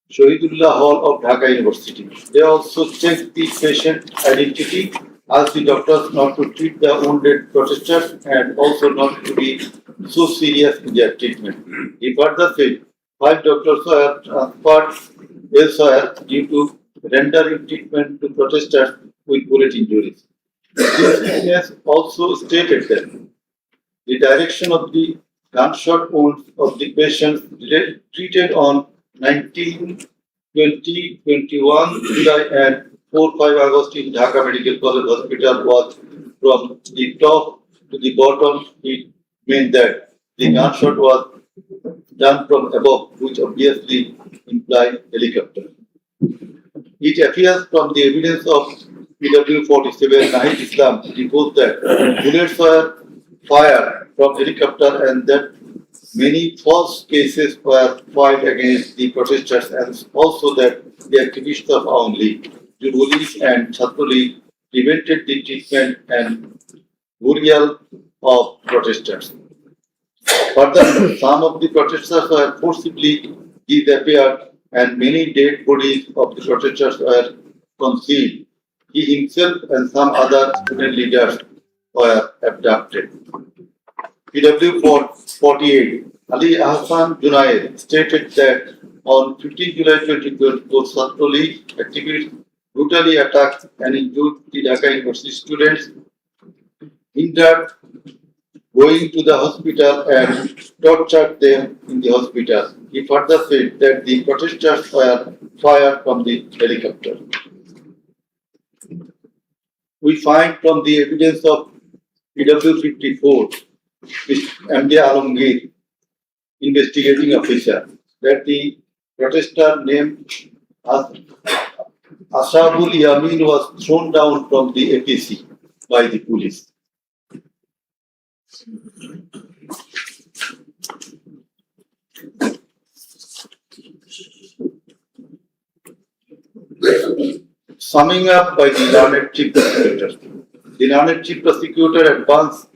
Shahidullah Hall of Dhaka University. They also checked the patient identity, asked the doctors not to treat the wounded protesters and also not to be so serious in their treatment. He further said 5 doctors were transferred elsewhere due to rendering treatment to protesters with bullet injuries. This witness also stated that the direction of the gunshot wounds of the patients treated on 19, 20, 21 July and 4-5 August in Dhaka Medical College Hospital was from the top to the bottom. It meant that the gunshot was done from above, which obviously implies helicopter. It appears from the evidence of PW47 Nahid Islam reports that bullets were fired from helicopter and that many false cases were filed against the protesters and also that the activists of Aum League, Jubo League and Chhatro League prevented the treatment and burial of protesters. Further, some of the protesters were forcibly disappeared and many dead bodies of the protesters were concealed. He himself and some other student leaders were abducted. PW48 Ali Ahsan Junaid stated that on 15 July 2024, Chhatro League activists brutally attacked and injured the Dhaka University students, hindered going to the hospital and tortured them in the hospital. He further said that the protesters were fired from the helicopter. We find from the evidence of PW54, MD Alamgir, investigating officer, that the protester named Ashabul Yamin was thrown down from the APC by the police. Summing up by the learned chief prosecutor. The learned chief prosecutor advanced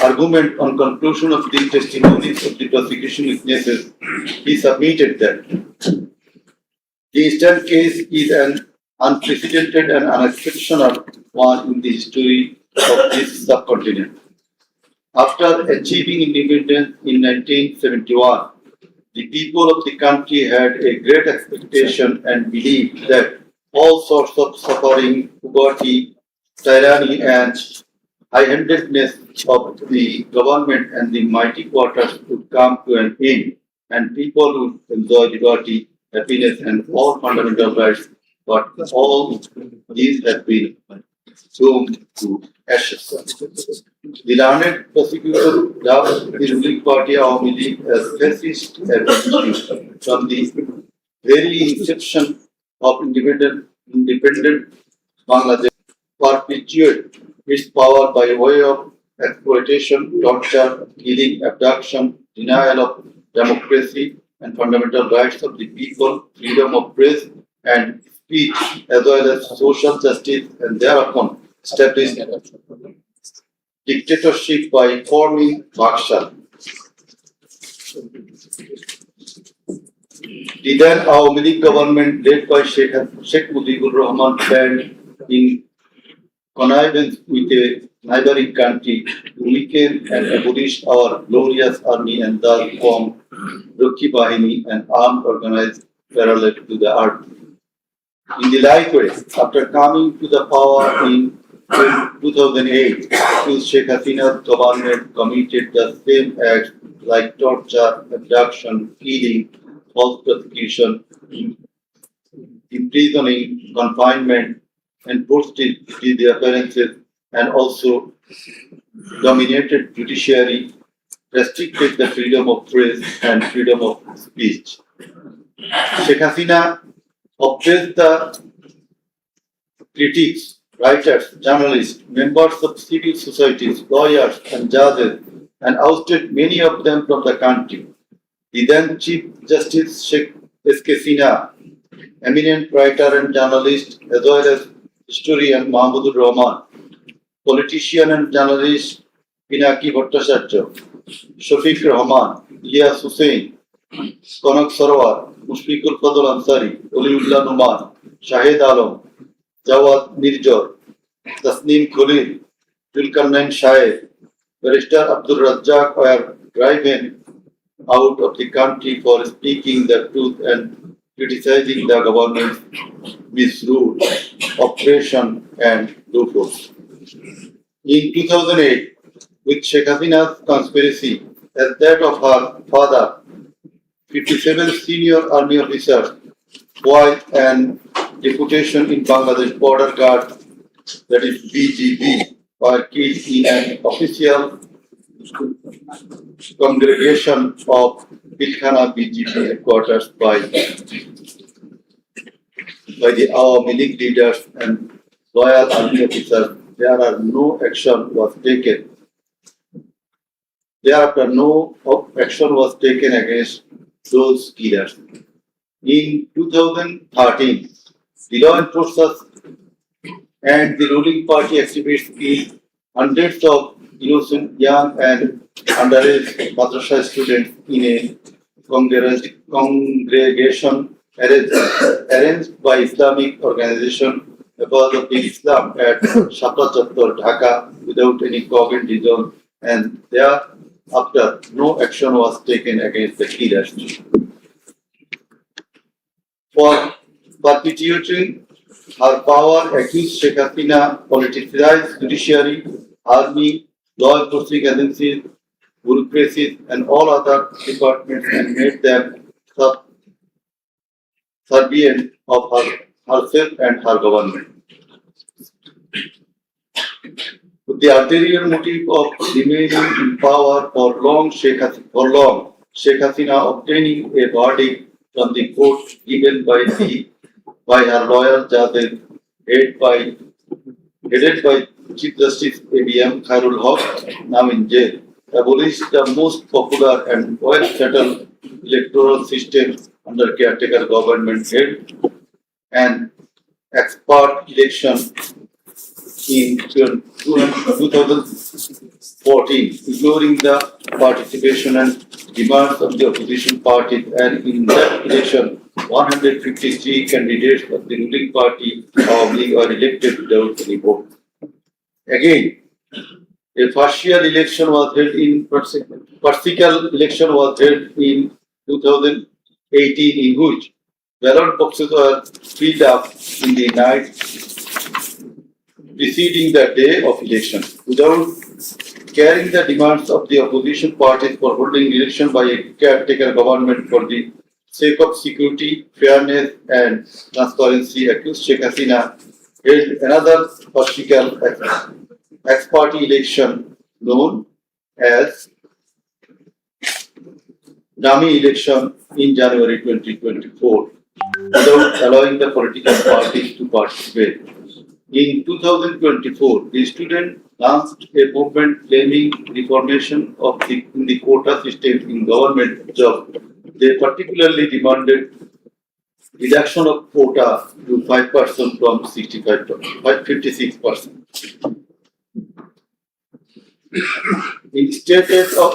argument on conclusion of the testimonies of the prosecution witnesses. He submitted that the instant case is an unprecedented and unexceptional one in the history of this subcontinent. After achieving independence in 1971, the people of the country had a great expectation and belief that all sorts of suffering, poverty, tyranny, and high-handedness of the government and the mighty quarters would come to an end and people would enjoy liberty, happiness, and all fundamental rights. But all these have been doomed to ashes. The learned prosecutor dubbed the ruling party Awami League as fascist and vindictive from the very inception of independent Bangladesh perpetuate its power by way of exploitation, torture, killing, abduction, denial of democracy and fundamental rights of the people, freedom of press and speech, as well as social justice, and thereupon established dictatorship by forming Baksha. The then Awami League government led by Sheikh Mujibur Rahman planned in connivance with a neighboring country to weaken and abolish our glorious army and thus form Rakhi Bahini, an armed organized parallel to the army. In the like way, after coming to the power in 2008, Sheikh Hasina's government committed the same acts like torture, abduction, killing, false prosecution, imprisoning, confinement, enforced the appearances, and also dominated judiciary, restricted the freedom of press and freedom of speech. Sheikh Hasina oppressed the critics, writers, journalists, members of civil societies, lawyers, and judges, and ousted many of them from the country. The then Chief Justice Sheikh S.K. Sinha, eminent writer and journalist, as well as historian Mahmudur Rahman, politician and journalist Pinaki Bhattacharya, Shafiq Rahman, Ilyas Hussain, Kanak Sarwar, Mushfiqul Fadl Ansari, Oliullah Numan, Shahid Alam, Jawad Mirjor, Tasneem Khalil, Zulkarnain Shahid, Barrister Abdul Razzaq were driven out of the country for speaking the truth and criticizing the government's misrule, oppression, and loopholes. In 2008, with Sheikh Hasina's conspiracy as that of her father, 57 senior army officers, wife, and deputation in Bangladesh Border Guard, that is BGB, were killed in an official congregation of Pilkhana BGP headquarters by the Awami League leaders and loyal army officers. No action was taken. Thereafter, no action was taken against those killers. In 2013, the law enforcers and the ruling party activists killed hundreds of innocent young and underage madrasa students in a congregation arranged by Islamic organization because of the Islam at Shapra Chattor, Dhaka, without any cognate reason, and thereafter no action was taken against the killers. For perpetuating her power, accused Sheikh Hasina politicized judiciary, army, law enforcing agencies, bureaucracies, and all other departments and made them subservient of herself and her government. With the ulterior motive of remaining in power for long, Sheikh Hasina obtaining a verdict from the court given by her lawyer judges headed by Chief Justice A.B.M. Khairul Haq, now in jail, abolished the most popular and well-settled electoral system under caretaker government held an expert election in 2014, ignoring the participation and demands of the opposition parties, and in that election, 153 candidates of the ruling party were elected without any vote. Again, a partial election was held in 2018, in which ballot boxes were filled up in the night preceding the day of election without carrying the demands of the opposition parties for holding election by a caretaker government for the sake of security, fairness, and transparency, accused Sheikh Hasina held another political ex-party election known as dummy election in January 2024 without allowing the political parties to participate. In 2024, the student launched a movement claiming reformation of the quota system in government jobs. They particularly demanded reduction of quota to 5% from 65 to 56%. Instead of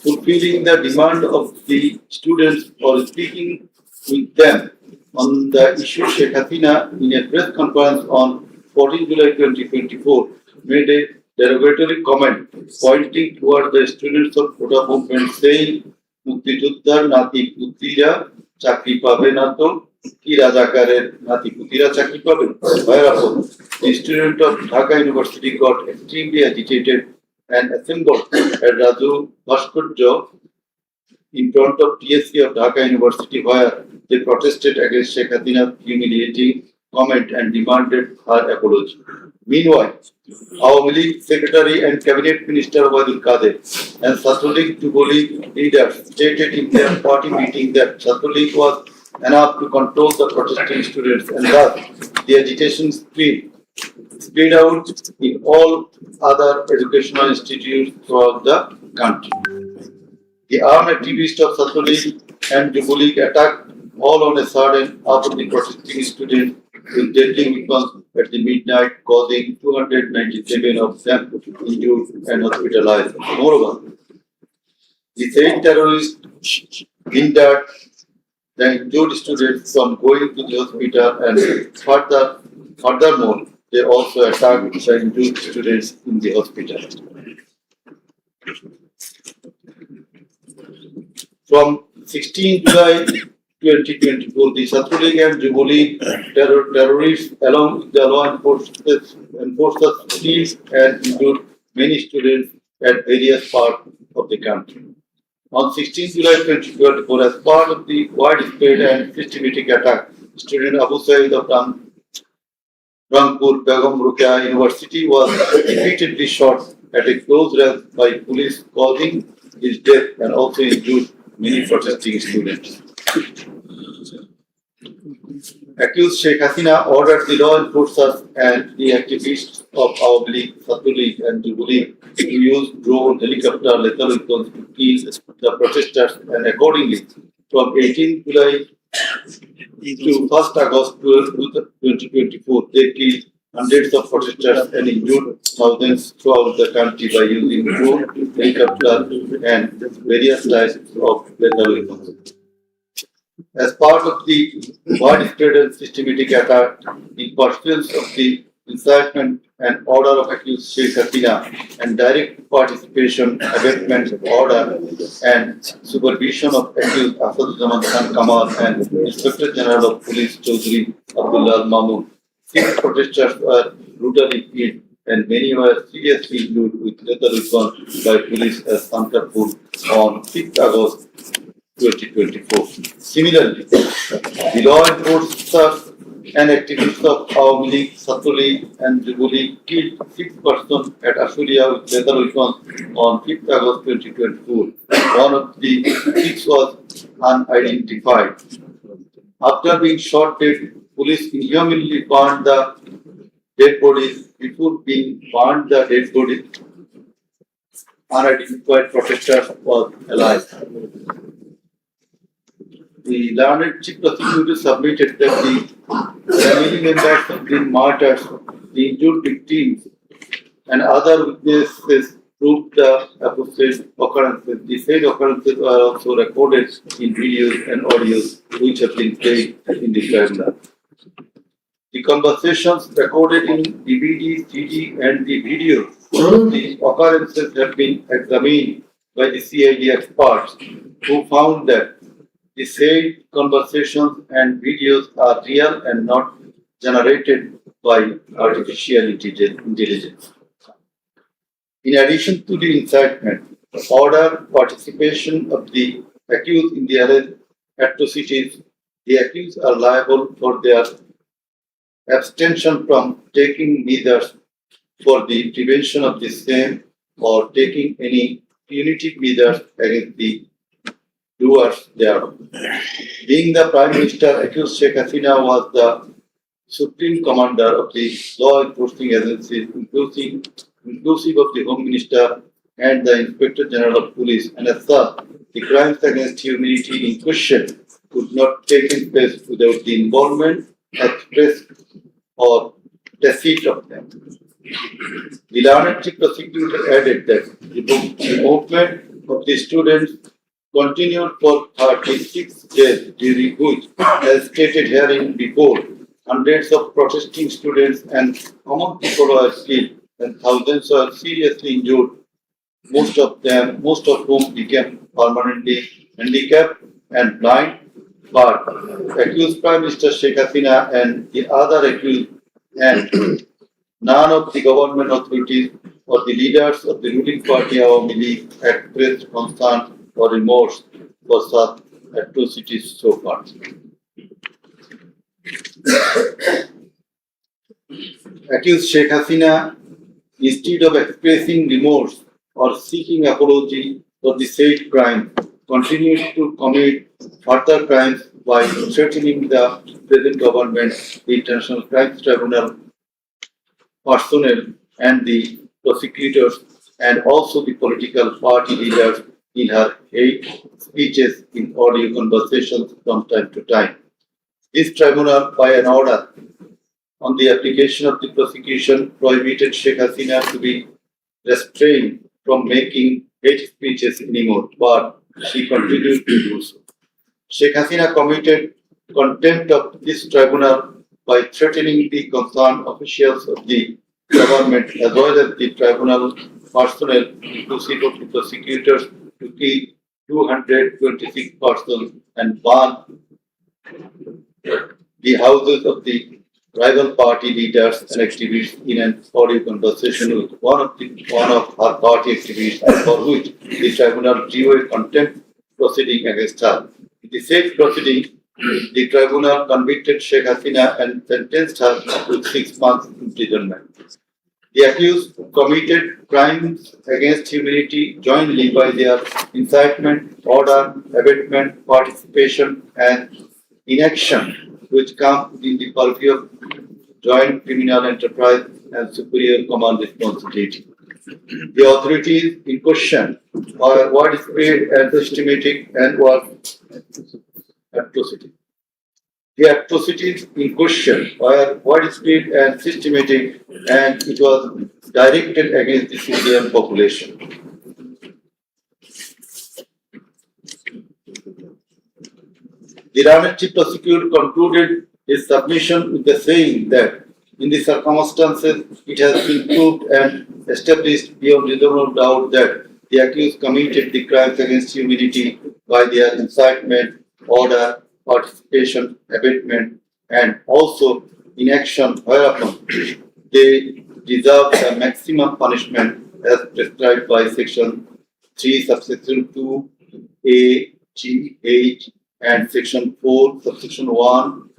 fulfilling the demand of the students or speaking with them on the issue, Sheikh Hasina, in a press conference on 14 July 2024, made a derogatory comment pointing toward the students of Quota movement, saying, "Muktijuddhar nati putira chakri pabe na to ki rajakarer nati putira chakri pabe." Whereupon, the student of Dhaka University got extremely agitated and assembled at Raju Bhaskudjo in front of TSC of Dhaka University, where they protested against Sheikh Hasina's humiliating comment and demanded her apology. Meanwhile, our League Secretary and Cabinet Minister Wadul Kader and Satlulik Jubilee leaders stated in their party meeting that Satlulik was enough to control the protesting students, and thus the agitation spread out in all other educational institutes throughout the country. The armed activists of Satlulik and Jubilee attacked all on a sudden after the protesting students with deadly weapons at the midnight, causing 297 of them injured and hospitalized. Moreover, the same terrorists hindered the injured students from going to the hospital, and furthermore, they also attacked the injured students in the hospital. From 16 July 2024, the Satlulik and Jubilee terrorists, along with the law enforcement, seized and injured many students at various parts of the country. On 16 July 2024, as part of the widespread and systematic attack, student Abu Said of Rangpur Begum Rukia University was repeatedly shot at a close range by police, causing his death and also injured many protesting students. Accused Sheikh Hasina ordered the law enforcers and the activists of our league, Satlulik and Jubilee, to use drone, helicopter, lethal weapons to kill the protesters, and accordingly, from 18 July to 1st August 2024, they killed hundreds of protesters and injured thousands throughout the country by using drone, helicopter, and various types of lethal weapons. As part of the widespread and systematic attack in pursuance of the incitement and order of accused Sheikh Hasina and direct participation, abatement order and supervision of accused Asaduzzaman Khan Kamal and Inspector General of Police Chaudhry Abdullah Mahmood, 6 protesters were brutally killed and many were seriously injured with lethal weapons by police at Sankarpur on 6th August 2024. Similarly, the law enforcers and activists of Awami League, Satlulik and Jubilee killed 6 persons at Ashulia with lethal weapons on 5th August 2024. One of the 6 was unidentified. After being shot dead, police inhumanly burned the dead bodies. Before being burned the dead bodies, unidentified protesters was alive. The learned chief prosecutor submitted that the family members have been martyrs, the injured victims, and other witnesses proved the aforesaid occurrences. The said occurrences are also recorded in videos and audios which have been played in the camera. The conversations recorded in DVD, CD, and the video of the occurrences have been examined by the CID experts, who found that the said conversations and videos are real and not generated by artificial intelligence. In addition to the incitement, order participation of the accused in the alleged atrocities, the accused are liable for their abstention from taking measures for the prevention of the same or taking any punitive measures against the doers thereof. Being the Prime Minister, accused Sheikh Hasina was the Supreme Commander of the law enforcing agencies, inclusive of the Home Minister and the Inspector General of Police, and as such, the crimes against humanity in question could not take place without the involvement, express or tacit of them. The learned chief prosecutor added that the movement of the students continued for 36 days, during which, as stated herein before, hundreds of protesting students and common people were killed and thousands were seriously injured, most of whom became permanently handicapped and blind. But accused Prime Minister Sheikh Hasina and the other accused and none of the government authorities or the leaders of the ruling party Awami League expressed concern or remorse for such atrocities so far. Accused Sheikh Hasina, instead of expressing remorse or seeking apology for the said crime, continued to commit further crimes by threatening the present government, the International Crimes Tribunal personnel, and the prosecutors, and also the political party leaders in her hate speeches in audio conversations from time to time. This tribunal, by an order on the application of the prosecution, prohibited Sheikh Hasina to be restrained from making hate speeches anymore, but she continued to do so. Sheikh Hasina committed contempt of this tribunal by threatening the concerned officials of the government as well as the tribunal personnel, inclusive of the prosecutors, to kill 226 persons and burn the houses of the rival party leaders and activists in an audio conversation with one of her party activists, for which the tribunal drew a contempt proceeding against her. In the said proceeding, the tribunal convicted Sheikh Hasina and sentenced her to 6 months imprisonment. The accused committed crimes against humanity jointly by their incitement, order, abatement, participation, and inaction, which come within the purview of joint criminal enterprise and superior command responsibility. The authorities in question are widespread and systematic and were atrocity. The atrocities in question were widespread and systematic, and it was directed against the civilian population. The learned chief prosecutor concluded his submission with the saying that in the circumstances it has been proved and established beyond reasonable doubt that the accused committed the crimes against humanity by their incitement, order, participation, abatement, and also inaction, whereupon they deserve the maximum punishment as prescribed by Section 3, subsection 2, A, G, H, and Section 4, subsection 1,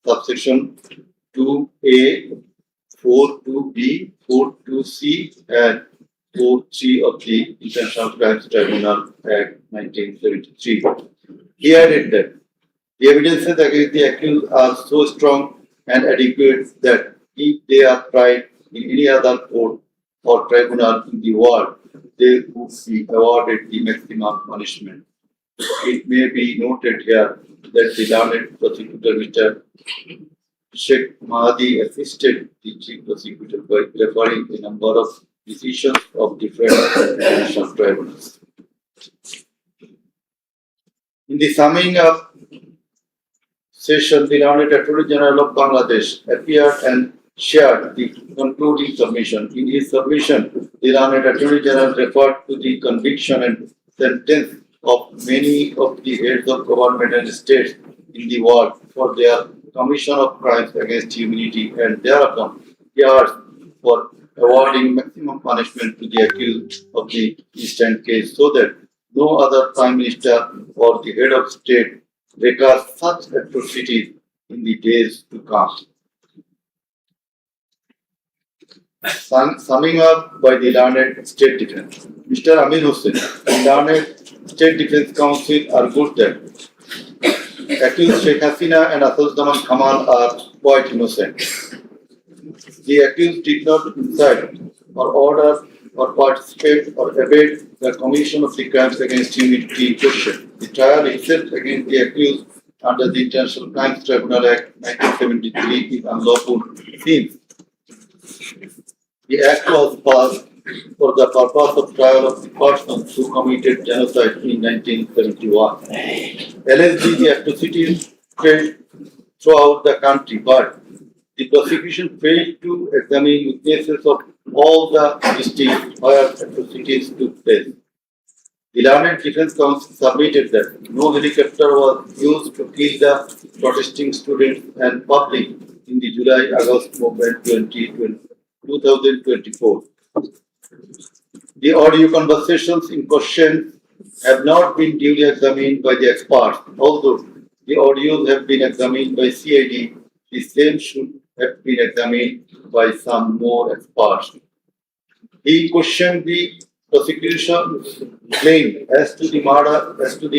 subsection 2A, 4.2B, 4.2C, and 4.3 of the International Crimes Tribunal Act 1973. He added that the evidences against the accused are so strong and adequate that if they are tried in any other court or tribunal in the world, they would be awarded the maximum punishment. It may be noted here that the learned prosecutor, Mr. Sheikh Mahdi, assisted the chief prosecutor by referring a number of decisions of different international tribunals. In the summing up session, the learned Attorney General of Bangladesh appeared and shared the concluding submission. In his submission, the learned Attorney General referred to the conviction and sentence of many of the heads of government and states in the world for their Commission of Crimes Against Humanity and thereupon yards for awarding maximum punishment to the accused of the instant case so that no other Prime Minister or the head of state regards such atrocities in the days to come. Summing up by the learned State Defense. Mr. Amin Hussain, the learned State Defense Council argued that accused Sheikh Hasina and Assaduzzahman Kamal are quite innocent. The accused did not incite or order or participate or abet the commission of the crimes against humanity in question. The trial itself against the accused under the International Crimes Tribunal Act 1973 is unlawful since the act was passed for the purpose of trial of the persons who committed genocide in 1971. Allegedly, the atrocities spread throughout the country, but the prosecution failed to examine witnesses of all the districts where atrocities took place. The Learned Defense Council submitted that no helicopter was used to kill the protesting students and public in the July-August movement 2024. The audio conversations in question have not been duly examined by the experts. Although the audios have been examined by CID, the same should have been examined by some more experts. He questioned the prosecution's claim as to the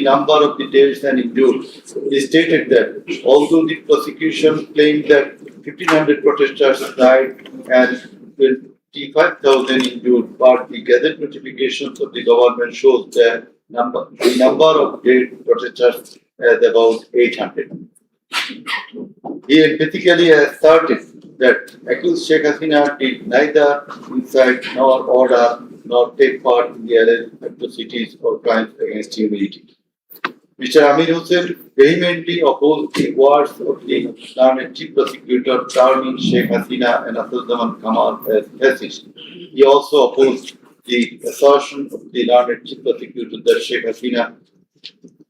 number of the deaths and injured. He stated that although the prosecution claimed that 1,500 protesters died and 25,000 injured, but the gazetted notifications of the government shows that the number of dead protesters as about 800. He emphatically asserted that accused Sheikh Hasina did neither incite nor order nor take part in the alleged atrocities or crimes against humanity. Mr. Amin Hussain vehemently opposed the words of the learned chief prosecutor terming Sheikh Hasina and Assaduzzahman Kamal as fascist. He also opposed the assertion of the learned chief prosecutor that Sheikh Hasina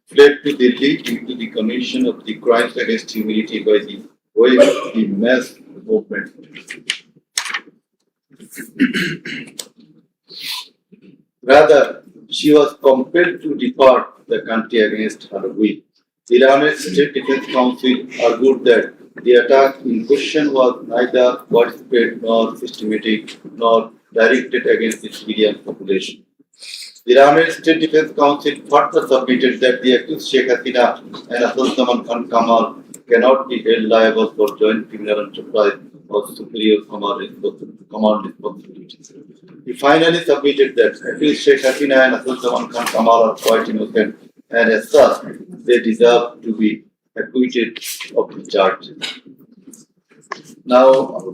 fled to Delhi due to the commission of the crimes against humanity by the way of the mass movement. Rather, she was compelled to depart the country against her will. The Learned State Defense Council argued that the attack in question was neither widespread nor systematic nor directed against the civilian population. The Learned State Defense Council further submitted that the accused Sheikh Hasina and Assaduzzahman Kamal cannot be held liable for joint criminal enterprise or superior command responsibilities. He finally submitted that accused Sheikh Hasina and Assaduzzahman Kamal are quite innocent and as such they deserve to be acquitted of the charges. Now,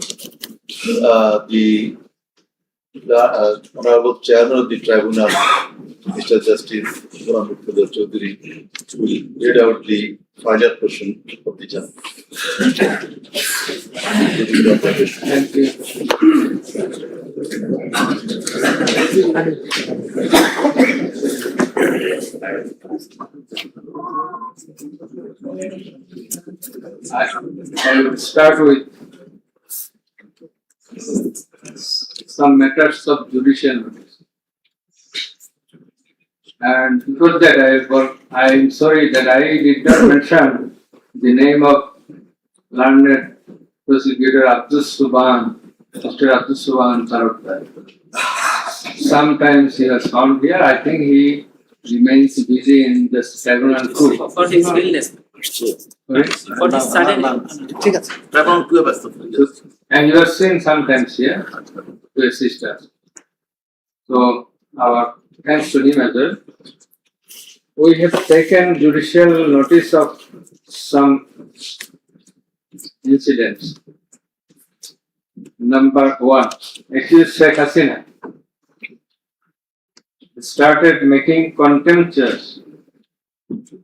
the Honorable Chairman of the Tribunal, Mr. Justice Murtadha Chaudhary, will read out the final portion of the judge. Thank you. I will start with some matters of judicial notice. And before that, I am sorry that I did not mention the name of learned prosecutor Mr. Abdus Subhan Tarakdar. Sometimes he was found here. I think he remains busy in the tribunal too. For his illness. For his sudden illness. And you are seeing sometimes here to assist us. So, our thanks to him as well. We have taken judicial notice of some incidents. Number 1, accused Sheikh Hasina started making contemptuous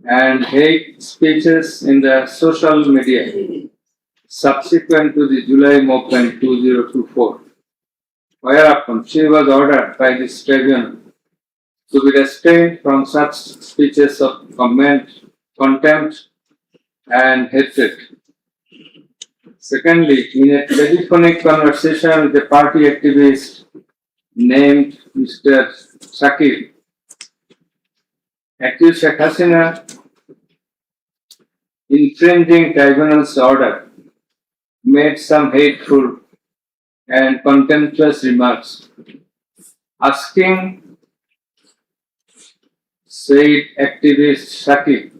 and hate speeches in the social media subsequent to the July movement 2024, whereupon she was ordered by this tribunal to be restrained from such speeches of contempt and hatred. Secondly, in a telephonic conversation with a party activist named Mr. Shakir, accused Sheikh Hasina infringing tribunal's order, made some hateful and contemptuous remarks, asking said activist Shakir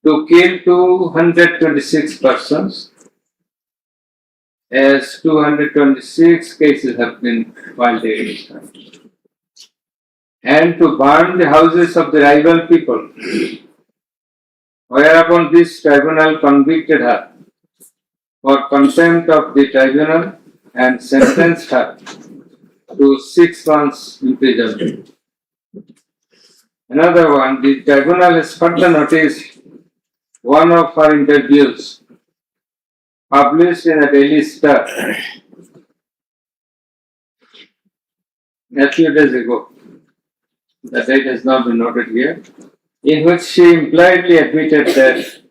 to kill 226 persons, as 226 cases have been filed against her, and to burn the houses of the rival people, whereupon this tribunal convicted her for contempt of the tribunal and sentenced her to 6 months imprisonment. Another one, the tribunal has further noticed one of her interviews published in a Daily Star a few days ago. The date has not been noted here, in which she impliedly admitted that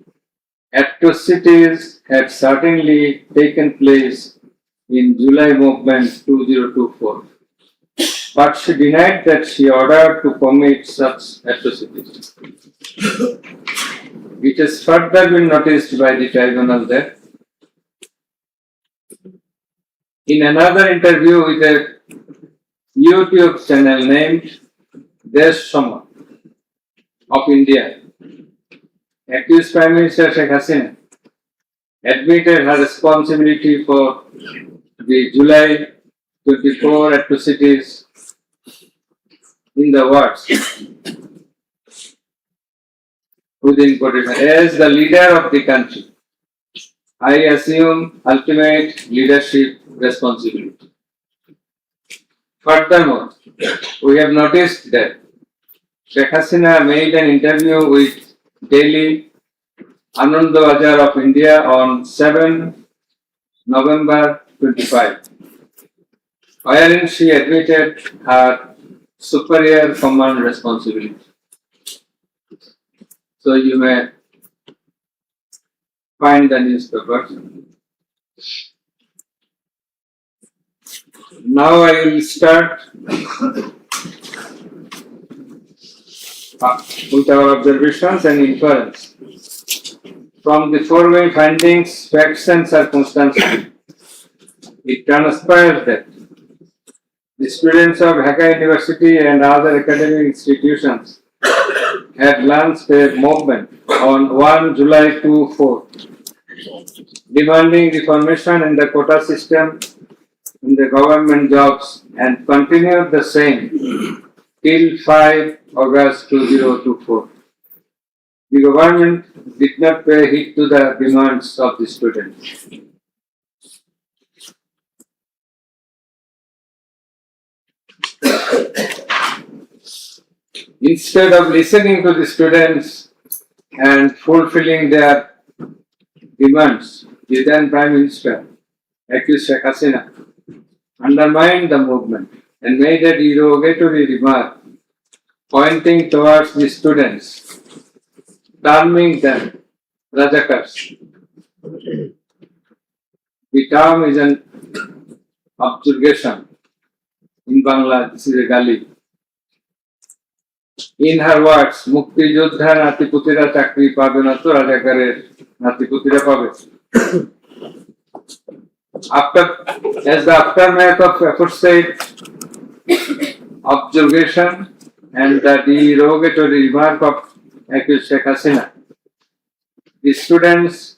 atrocities had certainly taken place in July movement 2024. But she denied that she ordered to commit such atrocities. It has further been noticed by the tribunal that in another interview with a YouTube channel named Desh Soma of India, accused Prime Minister Sheikh Hasina admitted her responsibility for the July 24 atrocities in the words within quotation, as the leader of the country, I assume ultimate leadership responsibility. Furthermore, we have noticed that Sheikh Hasina made an interview with Daily Anandabazar of India on 7 November 25, wherein she admitted her superior command responsibility. So you may find the newspapers. Now I will start with our observations and inference. From the foregoing findings, facts and circumstances, it transpires that the students of Dhaka University and other academic institutions had launched a movement on 1 July 2024 demanding reformation in the quota system in the government jobs and continued the same till 5 August 2024. The government did not pay heed to the demands of the students. Instead of listening to the students and fulfilling their demands, the then Prime Minister, accused Sheikh Hasina, undermined the movement and made a derogatory remark pointing towards the students, terming them Rajakars. The term is an objurgation. In Bangla, this is a gali. In her words, Mukti Jodha Natiputira Chakri Pabe na to Rajakare Natiputira Pabe. As the aftermath of aforesaid objurgation and the derogatory remark of accused Sheikh Hasina, the students,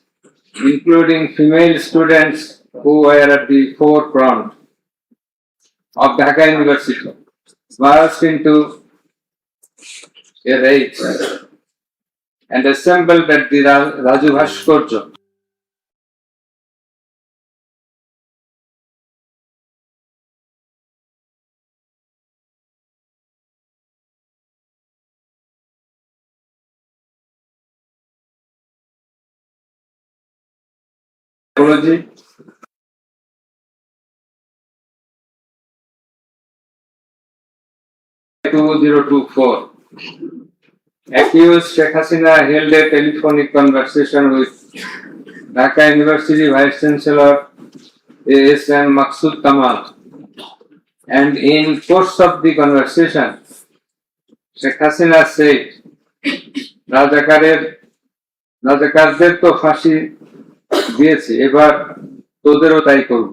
including female students who were at the forefront of Dhaka University, burst into a rage and assembled at the Raju Bhaskarya Psychology, (2024), accused Sheikh Hasina held a telephonic conversation with Dhaka University Vice Chancellor A.S.M. Maksud Kamal. And in course of the conversation, Sheikh Hasina said, রাজাকারদের তো ফাঁসি দিয়েছি, এবার তোদেরও তাই করব,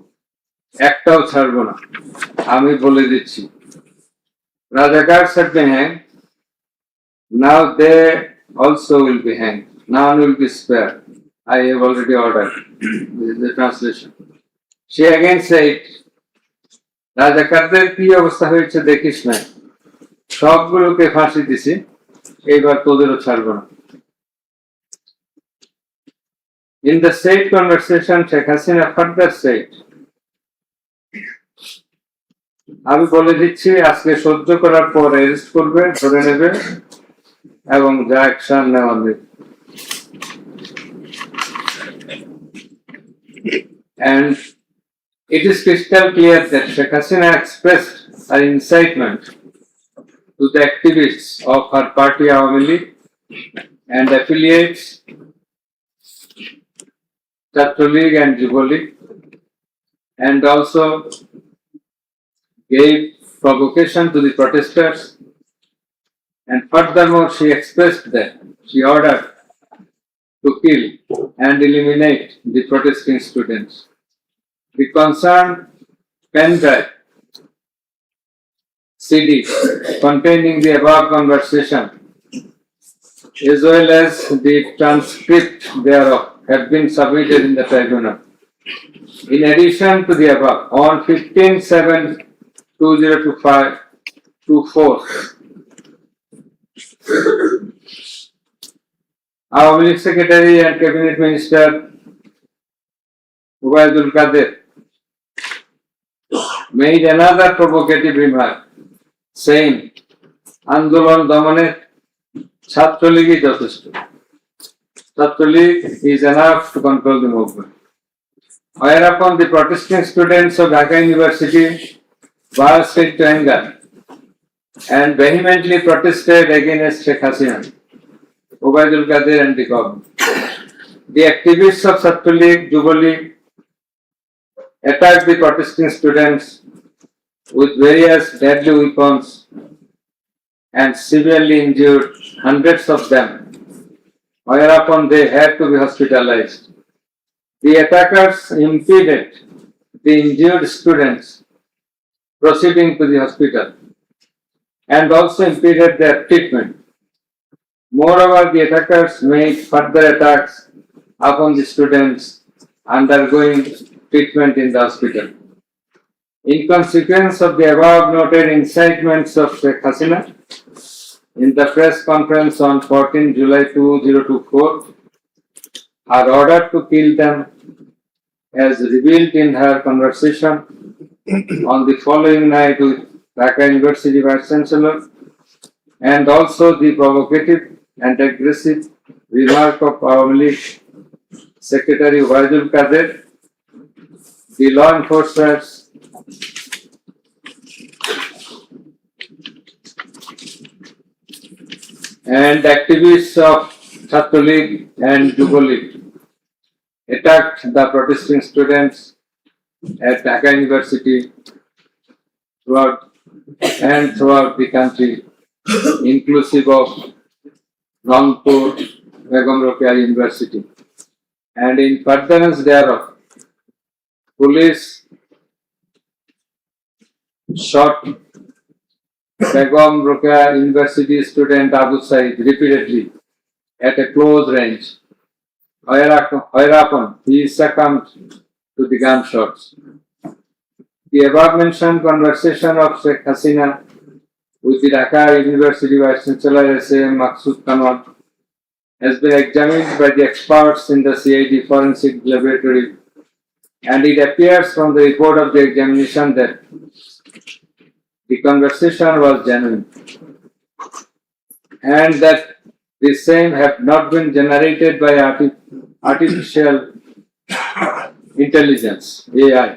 একটাও ছাড়বো না, আমি বলে দিচ্ছি। Razakars have been hanged, now they also will be hanged, none will be spared. I have already ordered. This is the translation. She again said, রাজাকারদের কি অবস্থা হয়েছে দেখিস না, সবগুলোকে ফাঁসি দিছি, এইবার তোদেরও ছাড়বো না। In the said conversation, Sheikh Hasina further said, আমি বলে দিচ্ছি আজকে সহ্য করার পর অ্যারেস্ট করবে, ধরে নেবে এবং যা অ্যাকশন নেওয়া নেবে। And it is crystal clear that Sheikh Hasina expressed her incitement to the activists of her party Awami League and affiliates, Chhatro League and Jubo League, and also gave provocation to the protesters, and furthermore she expressed that she ordered to kill and eliminate the protesting students. The concerned pen drive CD containing the above conversation as well as the transcript thereof have been submitted in the tribunal. In addition to the above, on 15/7/2024, our League Secretary and Cabinet Minister Ubaidul Qadir made another provocative remark, saying, Andolon Damane Chhatro League is যথেষ্ট. Chhatro League is enough to control the movement. Whereupon the protesting students of Dhaka University burst into anger and vehemently protested against Sheikh Hasina, Ubaidul Qadir and the government. The activists of Chhatro League, Jubo League attacked the protesting students with various deadly weapons and severely injured hundreds of them, whereupon they had to be hospitalized. The attackers impeded the injured students proceeding to the hospital and also impeded their treatment. Moreover, the attackers made further attacks upon the students undergoing treatment in the hospital. In consequence of the above noted incitements of Sheikh Hasina, in the press conference on 14 July 2024, her order to kill them, as revealed in her conversation on the following night with Dhaka University Vice Chancellor, and also the provocative and aggressive remark of our League Secretary Ubaidul Qadir, the law enforcers and activists of Chhatro League and Jubo League attacked the protesting students at Dhaka University throughout the country, inclusive of Rangpur, Begum Rokeya University. And in furtherance thereof, police shot Begum Rokeya University student Abu Said repeatedly at a close range, whereupon he succumbed to the gunshots. The above mentioned conversation of Sheikh Hasina with the Dhaka University Vice Chancellor S.M. Maksud Kamal has been examined by the experts in the CID Forensic Laboratory, and it appears from the report of the examination that the conversation was genuine and that the same have not been generated by artificial intelligence, AI.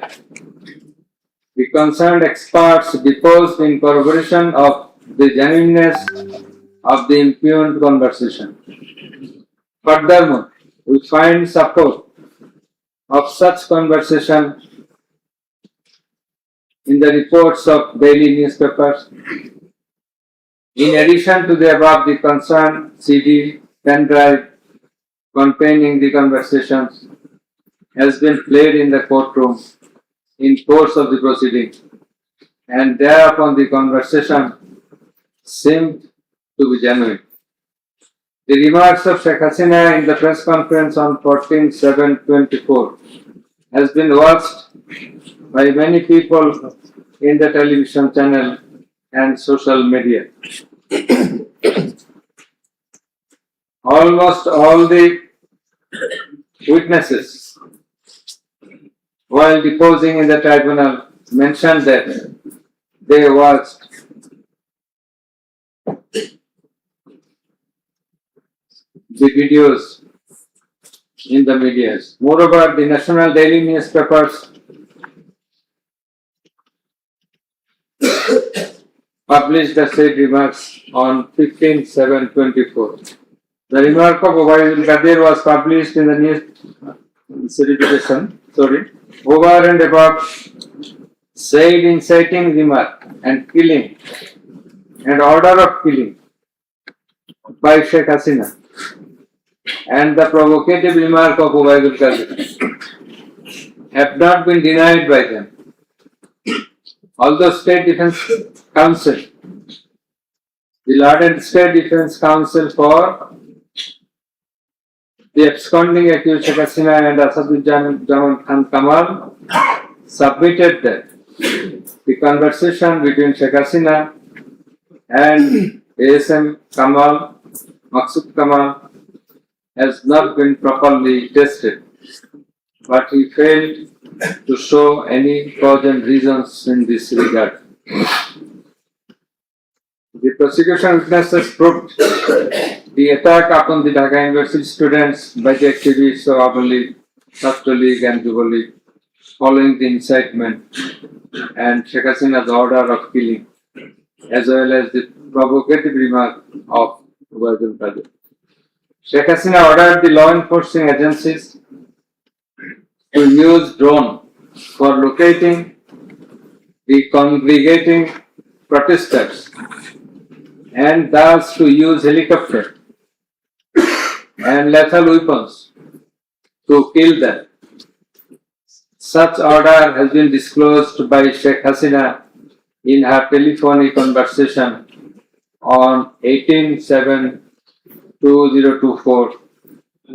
The concerned experts deposed in corroboration of the genuineness of the impugned conversation. Furthermore, we find support of such conversation in the reports of daily newspapers. In addition to the above, the concerned CD pen drive containing the conversations has been played in the courtroom in course of the proceeding, and thereupon the conversation seemed to be genuine. The remarks of Sheikh Hasina in the press conference on 14/7/24 has been watched by many people in the television channel and social media. Almost all the witnesses, while deposing in the tribunal, mentioned that they watched the videos in the media. Moreover, the national daily newspapers published the said remarks on 15/7/24. The remark of Obaidul Qadir was published in the news certification. Over and above said inciting remark and killing and order of killing by Sheikh Hasina and the provocative remark of Obaidul Qadir have not been denied by them. Although State Defence Council, the lauded State Defence Council for the absconding accused Sheikh Hasina and Asaduজ্জামান Khan Kamal submitted that the conversation between Sheikh Hasina and ASM Kamal, Maqsood Kamal, has not been properly tested, but he failed to show any cogent reasons in this regard. The prosecution witnesses proved the attack upon the Dhaka University students by the activists of Abu League, Chhatr League and Yuva League following the incitement and Sheikh Hasina's order of killing, as well as the provocative remark of Obaidul Qadir. Sheikh Hasina ordered the law enforcing agencies to use drone for locating the congregating protesters and thus to use helicopter and lethal weapons to kill them. Such order has been disclosed by Sheikh Hasina in her telephonic conversation on 18/7/2024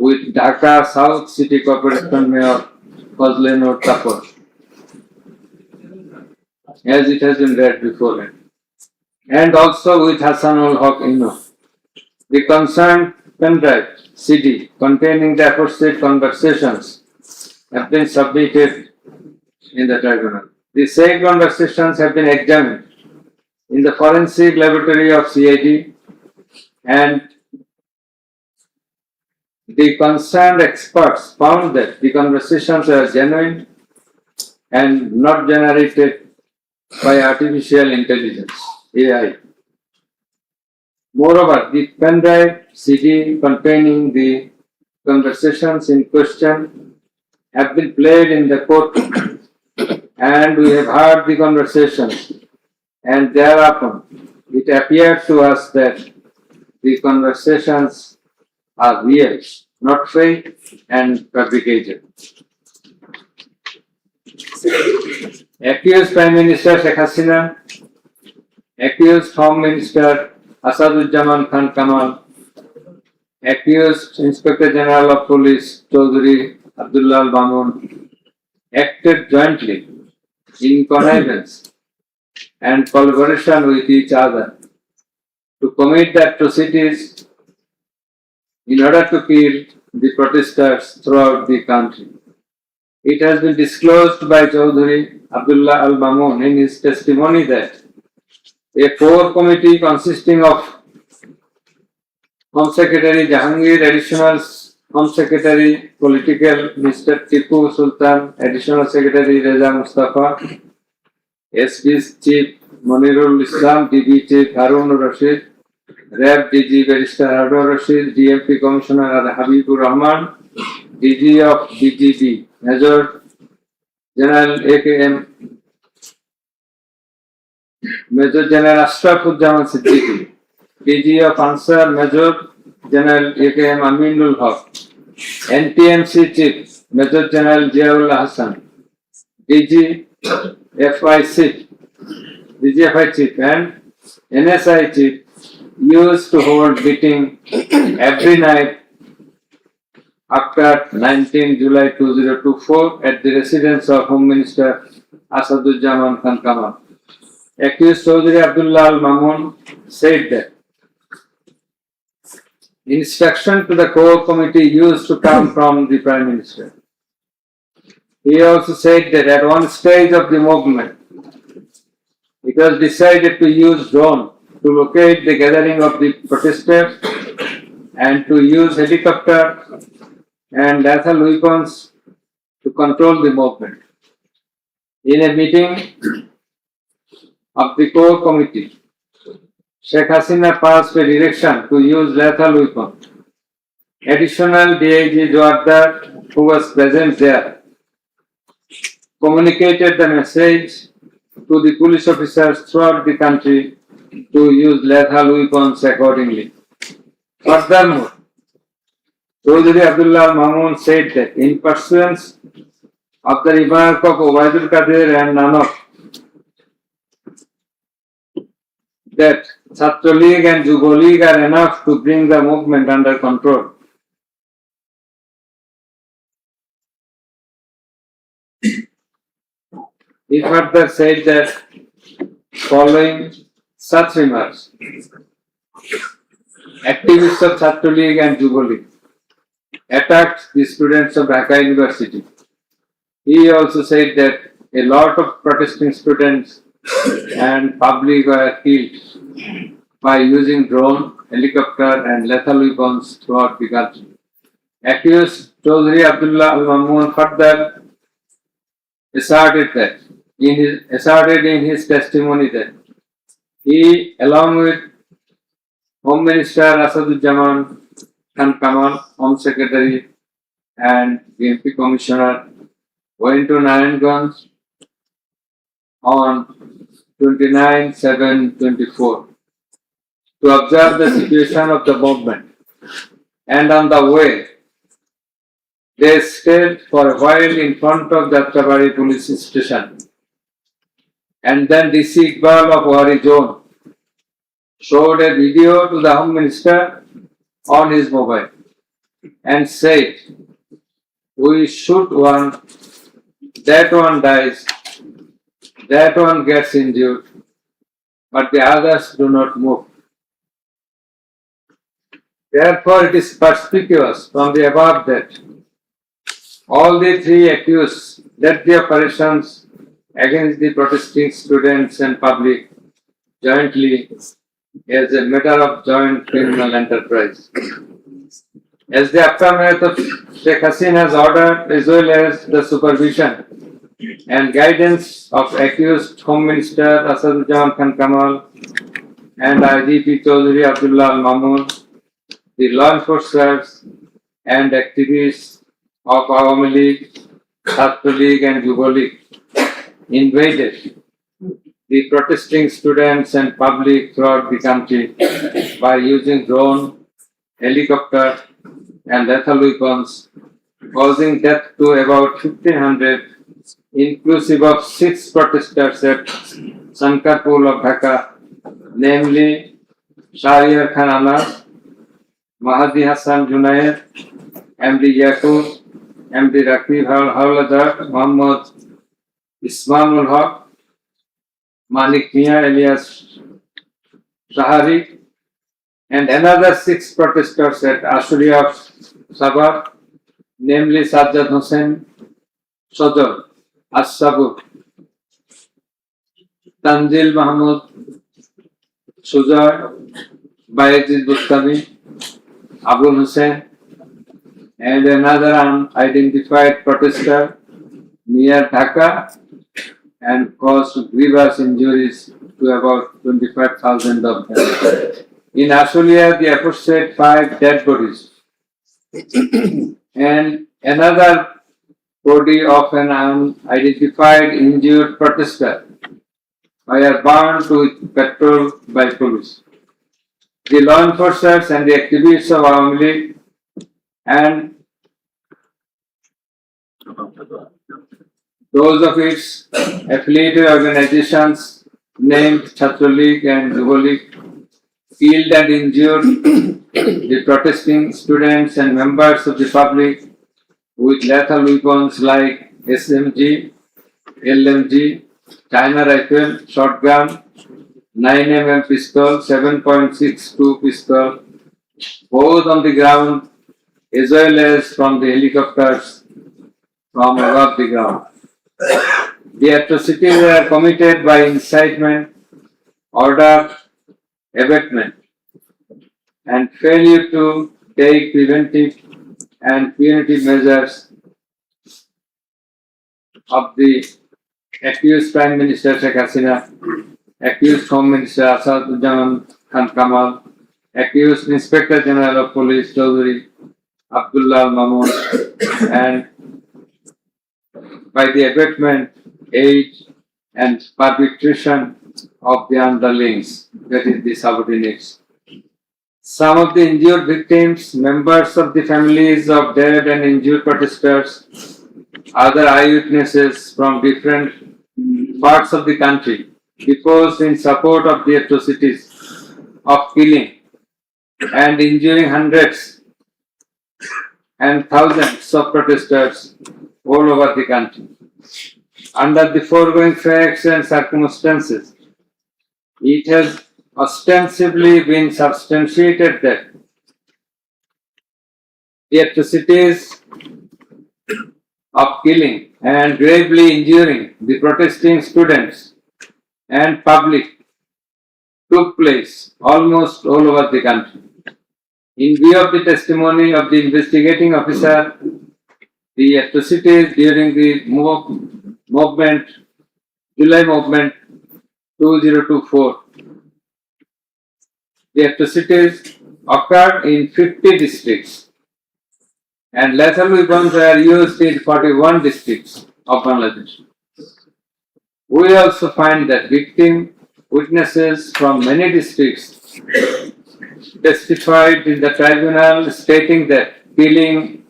with Dhaka South City Corporation Mayor Fazle Noor Tapor, as it has been read before, and also with Hassanul Haq Ino. The concerned pendrive CD containing the aforesaid conversations have been submitted in the tribunal. The said conversations have been examined in the forensic laboratory of CID, and the concerned experts found that the conversations were genuine and not generated by artificial intelligence, AI. Moreover, the pendrive CD containing the conversations in question have been played in the courtroom, and we have heard the conversations, and thereupon it appeared to us that the conversations are real, not fake and fabricated. Accused Prime Minister Sheikh Hasina, accused Home Minister Asaduজ্জামান Khan Kamal, accused Inspector General of Police Chaudhry Abdullah Al Mamun acted jointly in connivance and collaboration with each other to commit the atrocities in order to kill the protesters throughout the country. It has been disclosed by Chaudhry Abdullah Al Mamun in his testimony that a core committee consisting of Home Secretary Jahangir, Additional Home Secretary Political Mr. Tipu Sultan, Additional Secretary Reza Mustafa, SP's Chief Monirul Islam, DB Chief Harun Rashid, RAB DG Barrister Harun Rashid, DMP Commissioner Habibur Rahman, DG of BGB, Major General AKM, Major General Ashrafuzzaman Siddiqui, DG of Ansar, Major General AKM Aminul Haq, NTMC Chief, Major General Ziaullah Hassan, DGFI Chief and NSI Chief used to hold meeting every night after 19 July 2024 at the residence of Home Minister Asaduzzaman Khan Kamal. Accused Chaudhry Abdullah Al Mamun said that instruction to the core committee used to come from the Prime Minister. He also said that at one stage of the movement, it was decided to use drone to locate the gathering of the protesters and to use helicopter and lethal weapons to control the movement. In a meeting of the core committee, Sheikh Hasina passed a direction to use lethal weapons. Additional DIG Joardar, who was present there, communicated the message to the police officers throughout the country to use lethal weapons accordingly. Furthermore, Chaudhry Abdullah Mamun said that in pursuance of the remark of Obaidul Qadir and Nanak that Chhatra League and Yuva League are enough to bring the movement under control. He further said that following such remarks, activists of Chhatra League and Yuva League attacked the students of Dhaka University. He also said that a lot of protesting students and public were killed by using drone, helicopter and lethal weapons throughout the country. Accused Chaudhry Abdullah Al Mamun further asserted in his testimony that he, along with Home Minister Asaduzzaman Khan Kamal, Home Secretary and BMP Commissioner, went to Narayanganj on 29/7/24 to observe the situation of the movement, and on the way they stayed for a while in front of Jatrabari police station, and then DC Iqbal of Wari Zone showed a video to the Home Minister on his mobile and said, "We shoot one, that one dies, that one gets injured, but the others do not move." Therefore, it is perspicuous from the above that all the three accused led the operations against the protesting students and public jointly as a matter of joint criminal enterprise. As the aftermath of Sheikh Hasina's order, as well as the supervision and guidance of accused Home Minister Asaduzzaman Khan Kamal and IGP Chaudhry Abdullah Al Mamun, the law enforcers and activists of Awami League, Chhatra League and Yuva League invaded the protesting students and public throughout the country by using drone, helicopter and lethal weapons, causing death to about 1,500, inclusive of 6 protesters at Sankarpur of Dhaka, namely Shahriar Khan Anas, Mahdi Hassan Junaid, MD Yaqub, MD Rakib Hawladar, Muhammad Ismail Haq, Malik Mia alias Shahari, and another 6 protesters at Ashuria of Sabah, namely Sajjad Hussain, Sodor, As-Sabur, Tanzil Mahmud, Sujar, Bayezid Bustami, Abul Hussain, and another unidentified protester near Dhaka, and caused grievous injuries to about 25,000 of them. In Ashulia, the aforesaid 5 dead bodies and Another body of an unidentified injured protester were burned with petrol by police. The law enforcers and the activists of Awami League and those of its affiliated organizations named Chhatra League and Yuva League killed and injured the protesting students and members of the public with lethal weapons like SMG, LMG, China rifle, shotgun, 9mm pistol, 7.62 pistol, both on the ground as well as from the helicopters from above the ground. The atrocities were committed by incitement, order, abatement, and failure to take preventive and punitive measures of the accused Prime Minister Sheikh Hasina, accused Home Minister Asaduজ্জামান Khan Kamal, accused Inspector General of Police Chaudhry Abdullah Mamun, and by the abatement, aid, and perpetration of the underlings, that is the subordinates. Some of the injured victims, members of the families of dead and injured protesters, other eyewitnesses from different parts of the country deposed in support of the atrocities of killing and injuring hundreds and thousands of protesters all over the country. Under the foregoing facts and circumstances, it has ostensibly been substantiated that the atrocities of killing and gravely injuring the protesting students and public took place almost all over the country. In view of the testimony of the investigating officer, the atrocities during the movement, July movement 2024, the atrocities occurred in 50 districts and lethal weapons were used in 41 districts of Bangladesh. We also find that victim witnesses from many districts testified in the tribunal stating that killing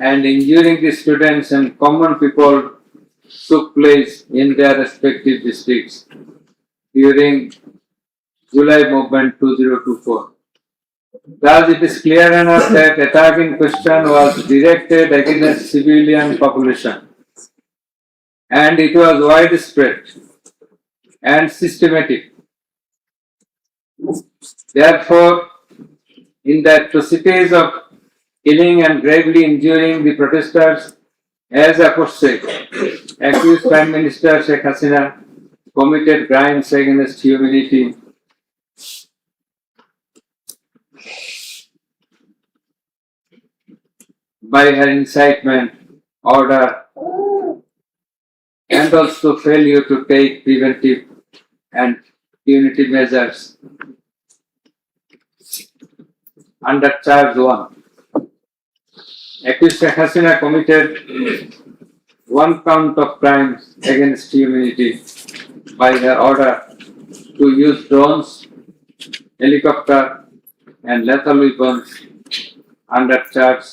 and injuring the students and common people took place in their respective districts during July movement 2024. Thus, it is clear enough that attack in question was directed against civilian population and it was widespread and systematic. Therefore, in the atrocities of killing and gravely injuring the protesters, as aforesaid, accused Prime Minister Sheikh Hasina committed crimes against humanity by her incitement, order, and also failure to take preventive and punitive measures. Under charge 1, accused Sheikh Hasina committed one count of crimes against humanity by her order to use drones, helicopter, and lethal weapons. Under charge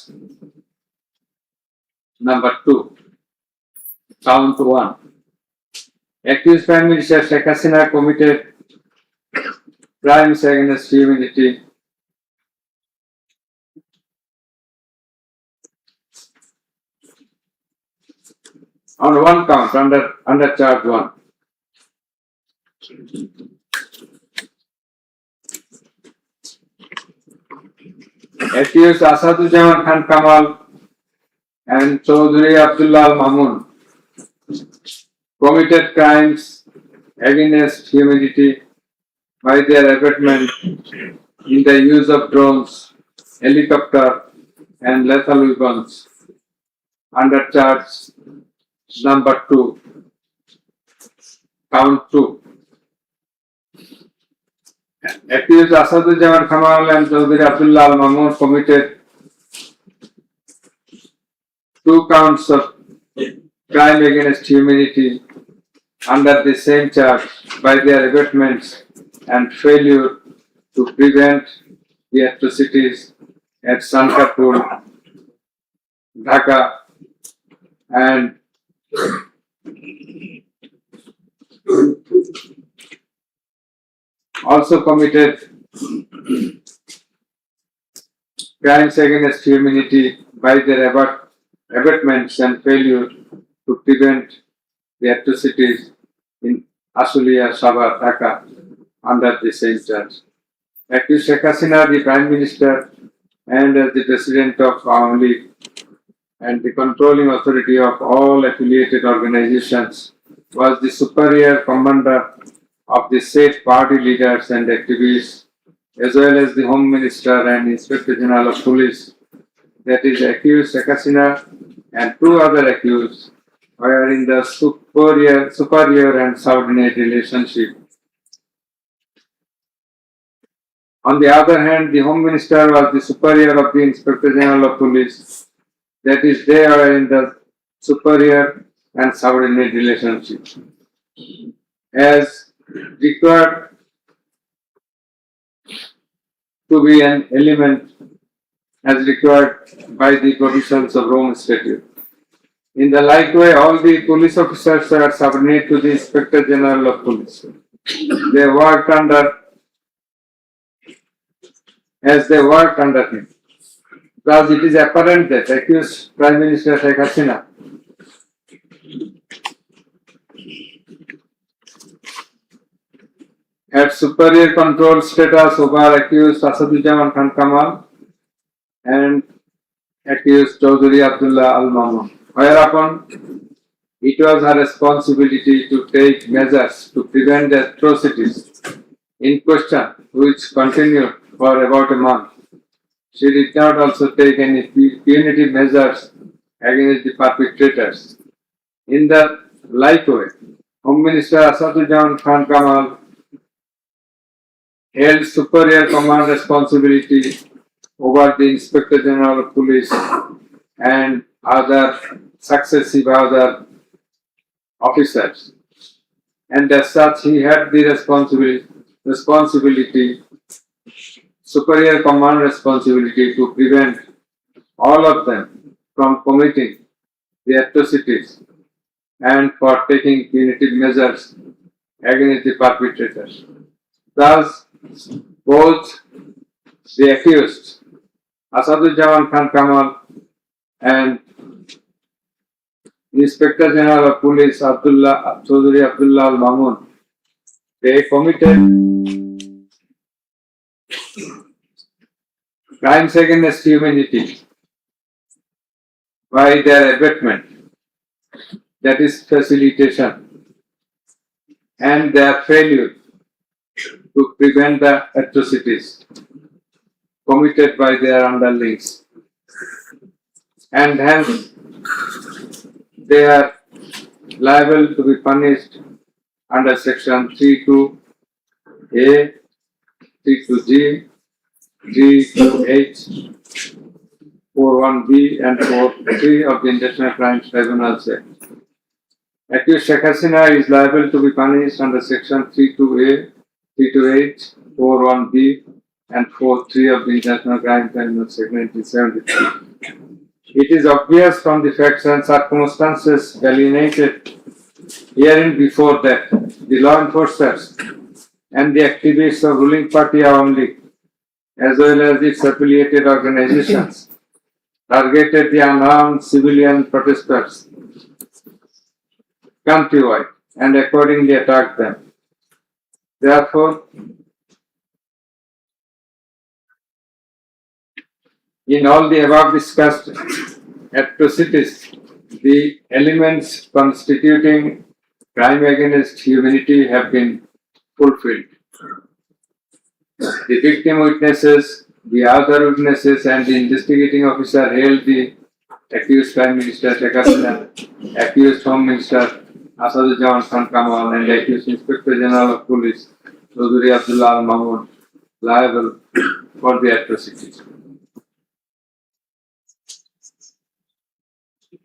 number 2, count 1, accused Prime Minister Sheikh Hasina committed crimes against humanity on one count under charge 1. Accused Asaduজ্জামান Khan Kamal and Chaudhry Abdullah Mamun committed crimes against humanity by their abatement in the use of drones, helicopter, and lethal weapons. Under charge number 2, count 2. Accused Asaduজ্জামান Kamal and Chaudhry Abdullah Mamun committed 2 counts of crime against humanity under the same charge by their abatements and failure to prevent the atrocities at Sankarpur, Dhaka, and also committed crimes against humanity by their abatements and failure to prevent the atrocities in Asulia, Sabah, Dhaka under the same charge. Accused Sheikh Hasina, the Prime Minister and as the President of Awami League and the controlling authority of all affiliated organizations, was the superior commander of the said party leaders and activists, as well as the Home Minister and Inspector General of Police, that is accused Sheikh Hasina and 2 other accused were in the superior and subordinate relationship. On the other hand, the Home Minister was the superior of the Inspector General of Police, that is, they are in the superior and subordinate relationship. As required to be an element as required by the provisions of Rome Statute. In the like way, all the police officers are subordinate to the Inspector General of Police. They worked under him. Thus, it is apparent that accused Prime Minister Sheikh Hasina had superior control status over accused Asadujaman Khan Kamal and accused Chaudhry Abdullah Al Mamun, whereupon it was her responsibility to take measures to prevent the atrocities in question, which continued for about a month. She did not also take any punitive measures against the perpetrators. In the like way, Home Minister Asadujaman Khan Kamal held superior command responsibility over the Inspector General of Police and other successive other officers, and as such he had the responsibility, superior command responsibility to prevent all of them from committing the atrocities and for taking punitive measures against the perpetrators. Thus, both the accused Asadujaman Khan Kamal and Inspector General of Police Chaudhry Abdullah Al Mamun, they committed crimes against humanity by their abatement, that is facilitation, and their failure to prevent the atrocities committed by their underlings, and hence they are liable to be punished under section 32A, 32G, 32H, 41B and 43 of the International Crimes Tribunals Act. Accused Sheikh Hasina is liable to be punished under section 32A, 32H, 41B and 43 of the International Crimes Tribunals Act 1973. It is obvious from the facts and circumstances delineated herein before that the law enforcers and the activists of ruling party Awami League, as well as its affiliated organizations, targeted the unarmed civilian protesters countrywide and accordingly attacked them. Therefore, in all the above discussed atrocities, the elements constituting crime against humanity have been fulfilled. The victim witnesses, the other witnesses, and the investigating officer held the accused Prime Minister Sheikh Hasina, accused Home Minister Asadujaman Khan Kamal, and accused Inspector General of Police Chaudhry Abdullah Al Mamun liable for the atrocities.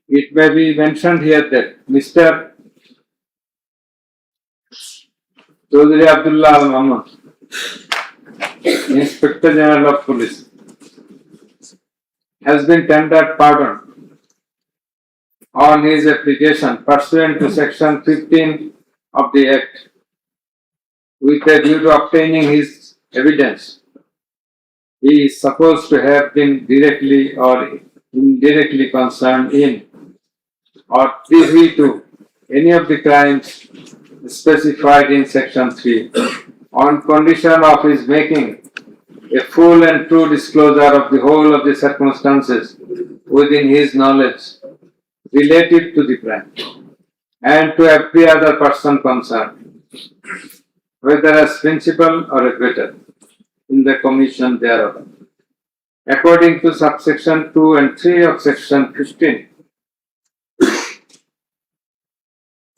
It may be mentioned here that Mr. Chaudhry Abdullah Al Mamun, Inspector General of Police, has been tendered pardon on his application pursuant to Section 15 of the Act, with a view to obtaining his evidence. He is supposed to have been directly or indirectly concerned in or privy to any of the crimes specified in Section 3 on condition of his making a full and true disclosure of the whole of the circumstances within his knowledge relative to the crime and to every other person concerned, whether as principal or abettor in the commission thereof, according to subsection 2 and 3 of Section 15.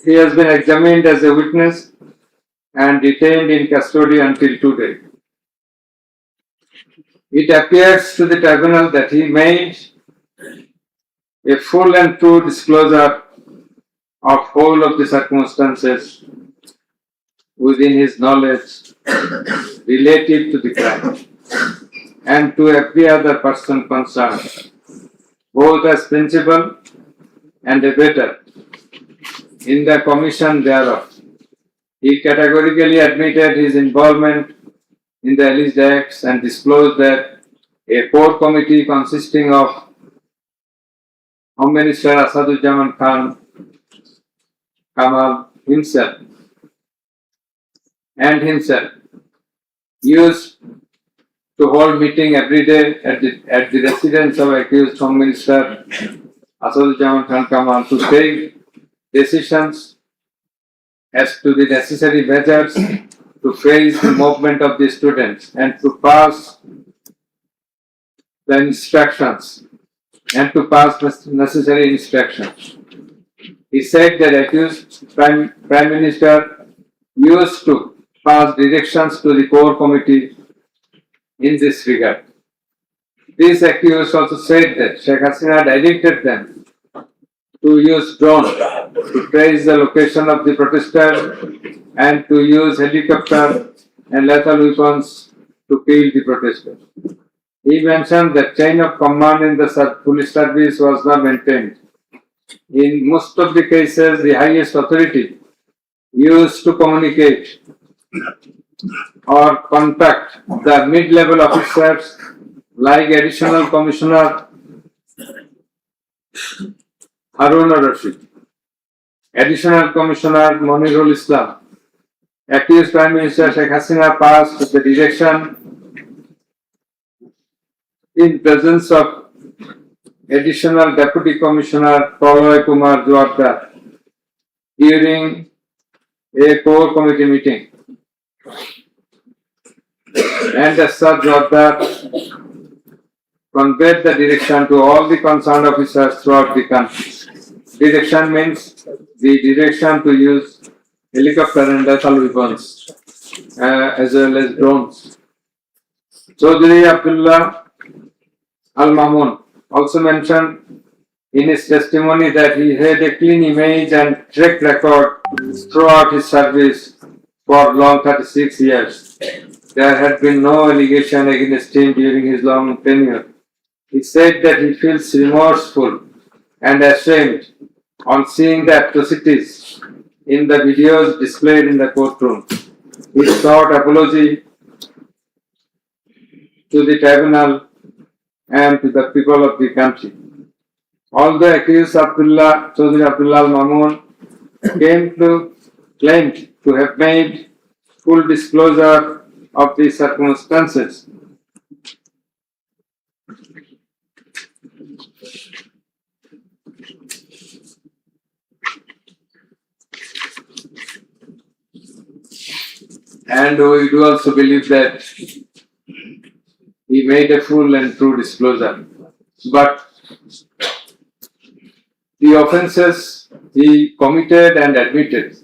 He has been examined as a witness and detained in custody until today. It appears to the tribunal that he made a full and true disclosure of whole of the circumstances within his knowledge relative to the crime and to every other person concerned, both as principal and abettor in the commission thereof. He categorically admitted his involvement in the alleged acts and disclosed that a core committee consisting of Home Minister Asaduzzaman Khan Kamal himself used to hold meeting every day at the residence of accused Home Minister Asaduzzaman Khan Kamal to take decisions as to the necessary measures to face the movement of the students and to pass the instructions and to pass necessary instructions. He said that accused Prime Minister used to pass directions to the core committee in this regard. These accused also said that Sheikh Hasina directed them to use drone to trace the location of the protesters and to use helicopter and lethal weapons to kill the protesters. He mentioned that chain of command in the police service was not maintained. In most of the cases, the highest authority used to communicate or contact the mid-level officers like Additional Commissioner Harun Rashid, Additional Commissioner Monirul Islam. Accused Prime Minister Sheikh Hasina passed the direction in presence of Additional Deputy Commissioner Praloy Kumar Joardar during a core committee meeting. And as such, Joardar conveyed the direction to all the concerned officers throughout the country. Direction means the direction to use helicopter and lethal weapons as well as drones. Chaudhry Abdullah Al Mamun also mentioned in his testimony that he had a clean image and track record throughout his service for long 36 years. There had been no allegation against him during his long tenure. He said that he feels remorseful and ashamed on seeing the atrocities in the videos displayed in the courtroom. He sought apology to the tribunal and to the people of the country. Although accused Chaudhry Abdullah Al Mamun claimed to have made full disclosure of the circumstances, and we do also believe that he made a full and true disclosure. But the offences he committed and admitted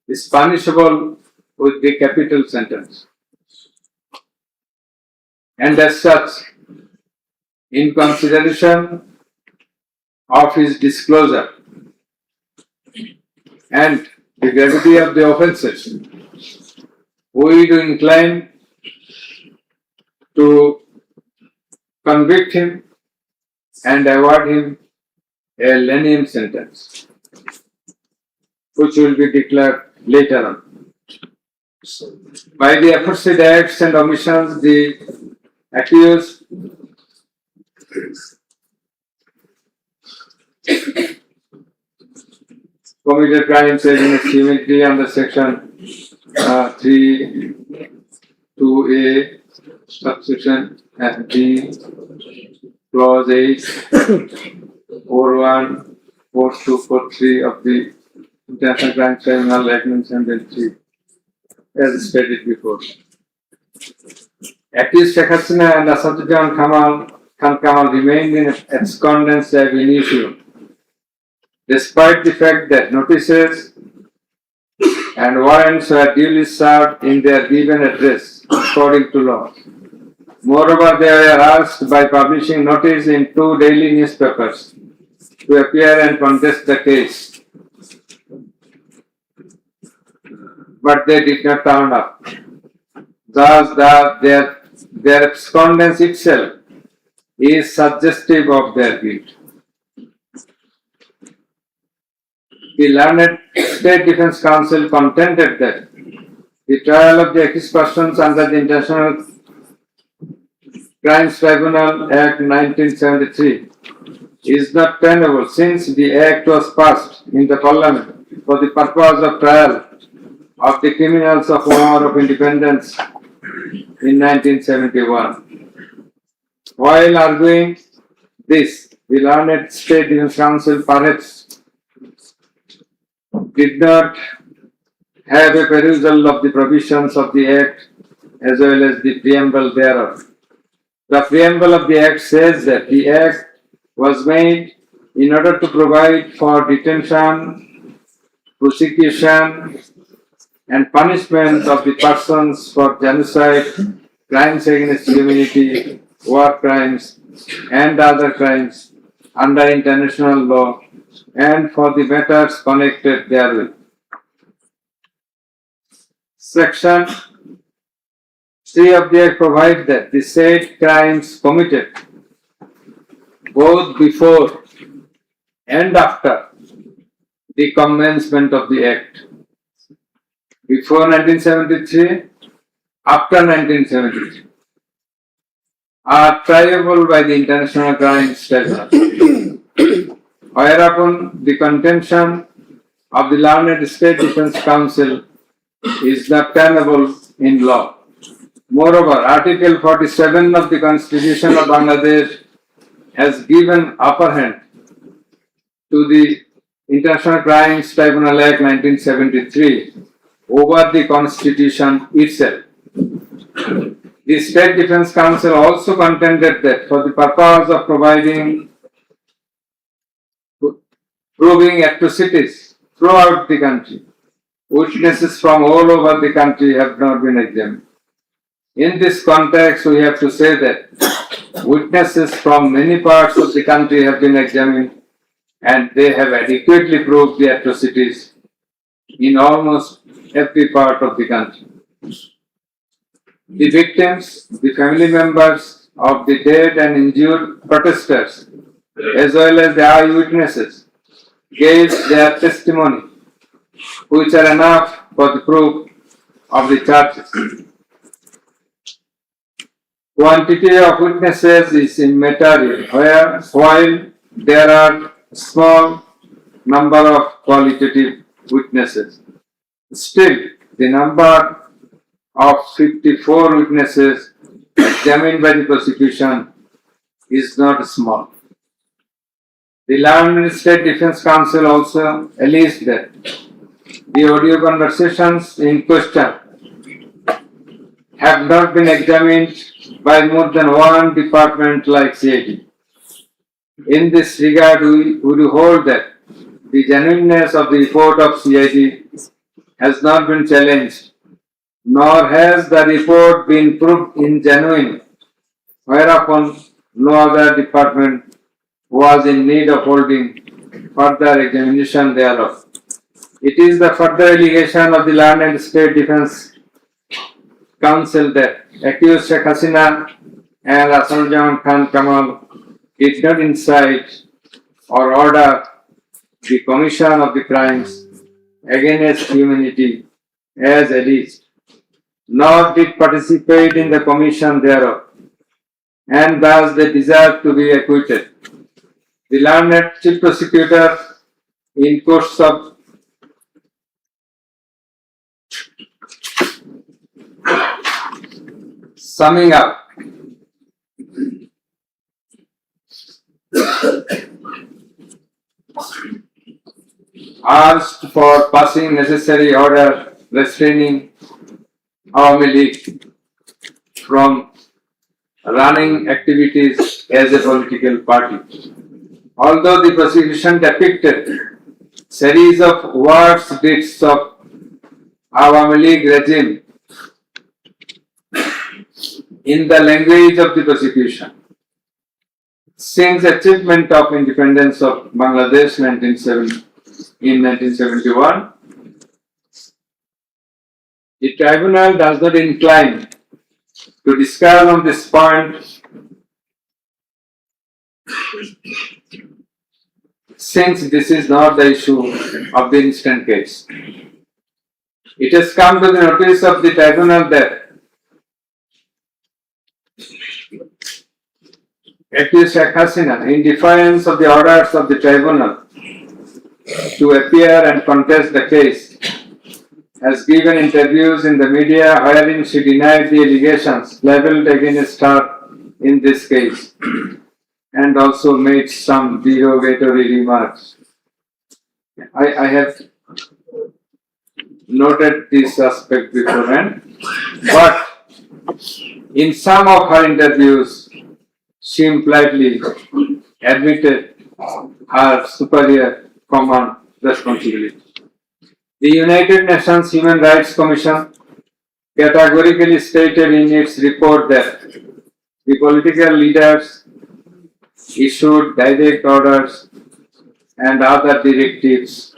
is punishable with the capital sentence. And as such, In consideration of his disclosure and the gravity of the offences, we do incline to convict him and award him a lenient sentence, which will be declared later on. By the aforesaid acts and omissions, the accused committed crimes against humanity under section 3(2)(a) subsection D clause 8 4(1), 4(2), 4(3) of the International Crime Tribunal Act 1973, as stated before. Accused Sheikh Hasina and Asaduddin Khan Kamal remained in abscondence ab initio, despite the fact that notices and warrants were duly served in their given address according to law. Moreover, they were asked by publishing notice in 2 daily newspapers to appear and contest the case, but they did not turn up. Thus, their abscondence itself is suggestive of their guilt. The learned State Defence Council contended that the trial of the accused persons under the International Crimes Tribunal Act 1973 is not tenable, since the Act was passed in the Parliament for the purpose of trial of the criminals of War of Independence in 1971. While arguing this, the learned State Defence Council perhaps did not have a perusal of the provisions of the Act as well as the preamble thereof. The preamble of the Act says that the Act was made in order to provide for detention, prosecution, and punishment of the persons for genocide, crimes against humanity, war crimes, and other crimes under international law, and for the matters connected therewith. Section 3 of the Act provides that the said crimes committed both before and after the commencement of the Act, before 1973, after 1973, are triable by the International Crimes Tribunal. Whereupon the contention of the learned State Defence Council is not tenable in law. Moreover, Article 47 of the Constitution of Bangladesh has given upper hand to the International Crimes Tribunal Act 1973 over the Constitution itself. The State Defence Council also contended that for the purpose of proving atrocities throughout the country, witnesses from all over the country have not been examined. In this context, we have to say that witnesses from many parts of the country have been examined, and they have adequately proved the atrocities in almost every part of the country. The victims, the family members of the dead and injured protesters, as well as the eyewitnesses, gave their testimony, which are enough for the proof of the charges. Quantity of witnesses is immaterial, while there are small number of qualitative witnesses. Still, the number of 54 witnesses examined by the prosecution is not small. The learned State Defence Council also alleged that the audio conversations in question have not been examined by more than one department like CID. In this regard, we would hold that the genuineness of the report of CID has not been challenged, nor has the report been proved ingenuine, whereupon no other department was in need of holding further examination thereof. It is the further allegation of the Land and State Defence Council that accused Sheikh Hasina and Asanujjaman Khan Kamal did not incite or order the commission of the crimes against humanity as alleged, nor did participate in the commission thereof, and thus they deserve to be acquitted. The learned chief prosecutor, in course of summing up, asked for passing necessary order restraining Awami League from running activities as a political party. Although the prosecution depicted series of words deeds of Awami League regime in the language of the prosecution, since achievement of independence of Bangladesh in 1971, the tribunal does not incline to discuss on this point, since this is not the issue of the instant case. It has come to the notice of the tribunal that accused Sheikh Hasina, in defiance of the orders of the tribunal to appear and contest the case, has given interviews in the media wherein she denied the allegations leveled against her in this case and also made some derogatory remarks. I have noted this aspect beforehand, but in some of her interviews, she impliedly admitted her superior command responsibility. The United Nations Human Rights Commission categorically stated in its report that the political leaders issued direct orders and other directives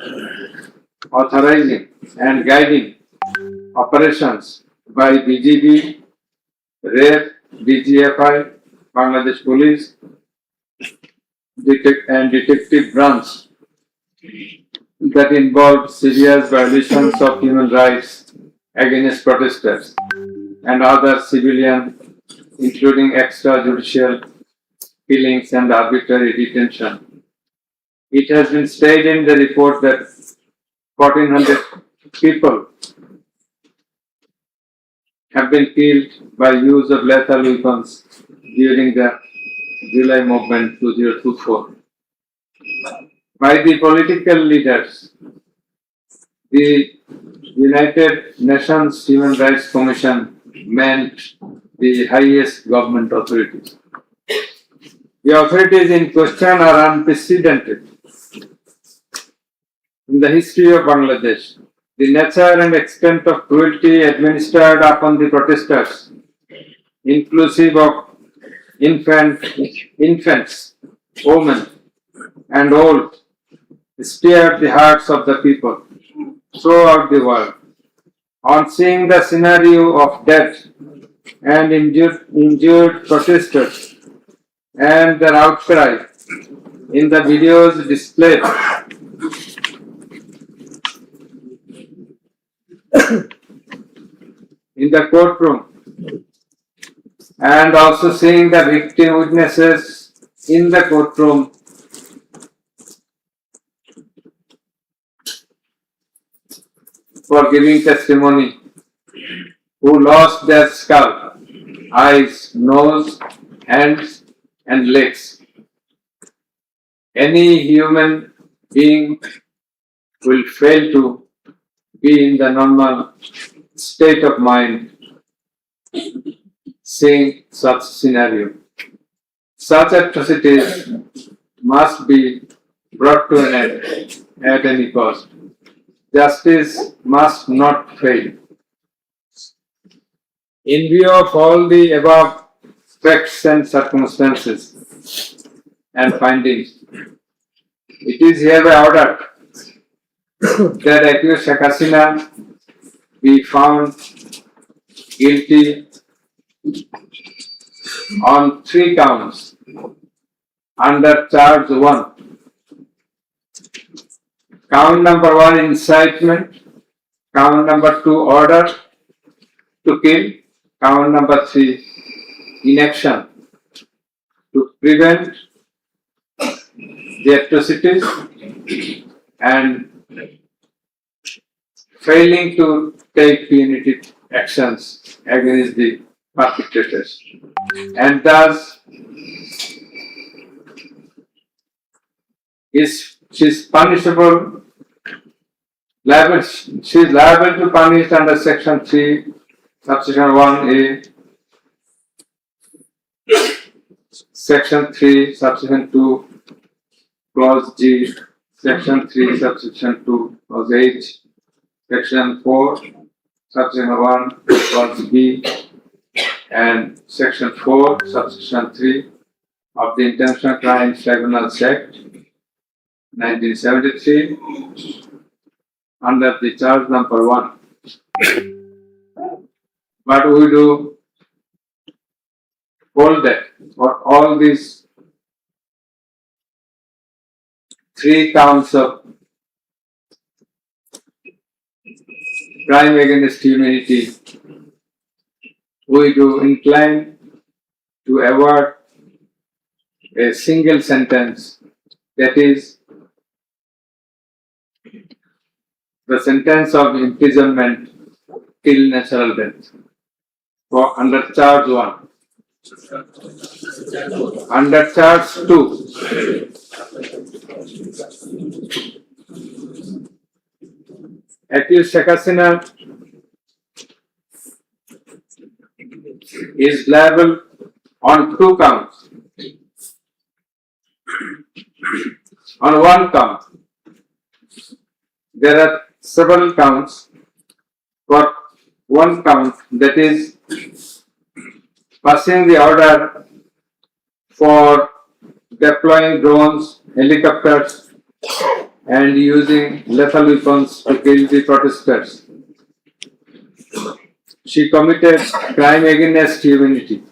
authorizing and guiding operations by BGB, RAF, DGFI, Bangladesh Police, and Detective Branch that involved serious violations of human rights against protesters and other civilians, including extrajudicial killings and arbitrary detention. It has been stated in the report that 1,400 people have been killed by use of lethal weapons during the July movement 2024. By the political leaders, the United Nations Human Rights Commission meant the highest government authorities. The authorities in question are unprecedented in the history of Bangladesh. The nature and extent of cruelty administered upon the protesters, inclusive of infants, women, and old, stirred the hearts of the people throughout the world. On seeing the scenario of death and injured protesters and their outcry in the videos displayed in the courtroom, and also seeing the victim witnesses in the courtroom, for giving testimony, who lost their scalp, eyes, nose, hands, and legs. Any human being will fail to be in the normal state of mind seeing such scenario. Such atrocities must be brought to an end at any cost. Justice must not fail. In view of all the above, facts and circumstances and findings. It is hereby ordered that accused Sheikh Hasina be found guilty on 3 counts under charge 1. Count number 1, incitement. Count number 2, order to kill. Count number 3, inaction to prevent the atrocities and failing to take punitive actions against the perpetrators, and thus she is punishable. She is liable to punish under section 3, subsection 1A, section 3, subsection 2, clause G, section 3, subsection 2, clause H, section 4, subsection 1, clause B, and section 4, subsection 3 of the International Crimes Tribunals Act 1973 under the charge number 1. But we do hold that for all these 3 counts of crime against humanity, we do incline to award a single sentence, that is, the sentence of imprisonment till natural death for under charge 1. Under charge 2, accused Sheikh Hasina is liable on 2 counts. On 1 count, there are several counts. For 1 count, that is passing the order for deploying drones, helicopters, and using lethal weapons to kill the protesters. She committed crime against humanity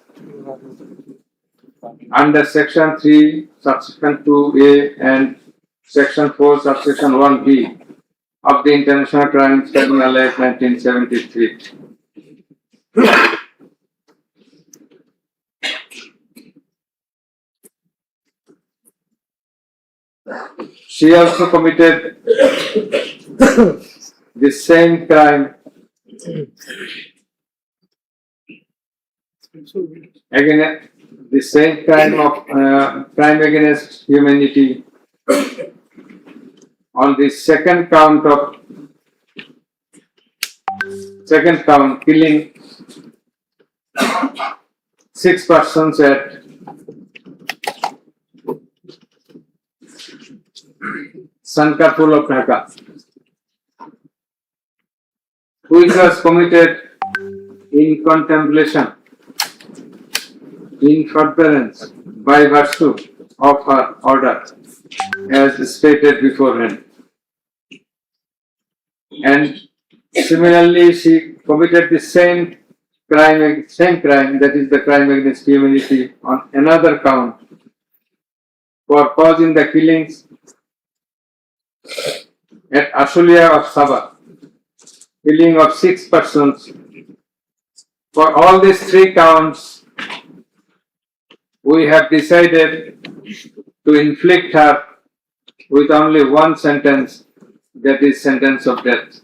under section 3, subsection 2A and section 4, subsection 1B of the International Crimes Tribunal Act 1973. She also committed the same crime crime against humanity on the second count, killing 6 persons at Sankarpur of Dhaka, which was committed in contemplation, in furtherance, by virtue of her order, as stated beforehand. And similarly, she committed the same crime, that is the crime against humanity, on another count for causing the killings at Ashulia of Sabah, killing of 6 persons. For all these 3 counts, we have decided to inflict her with only 1 sentence, that is sentence of death.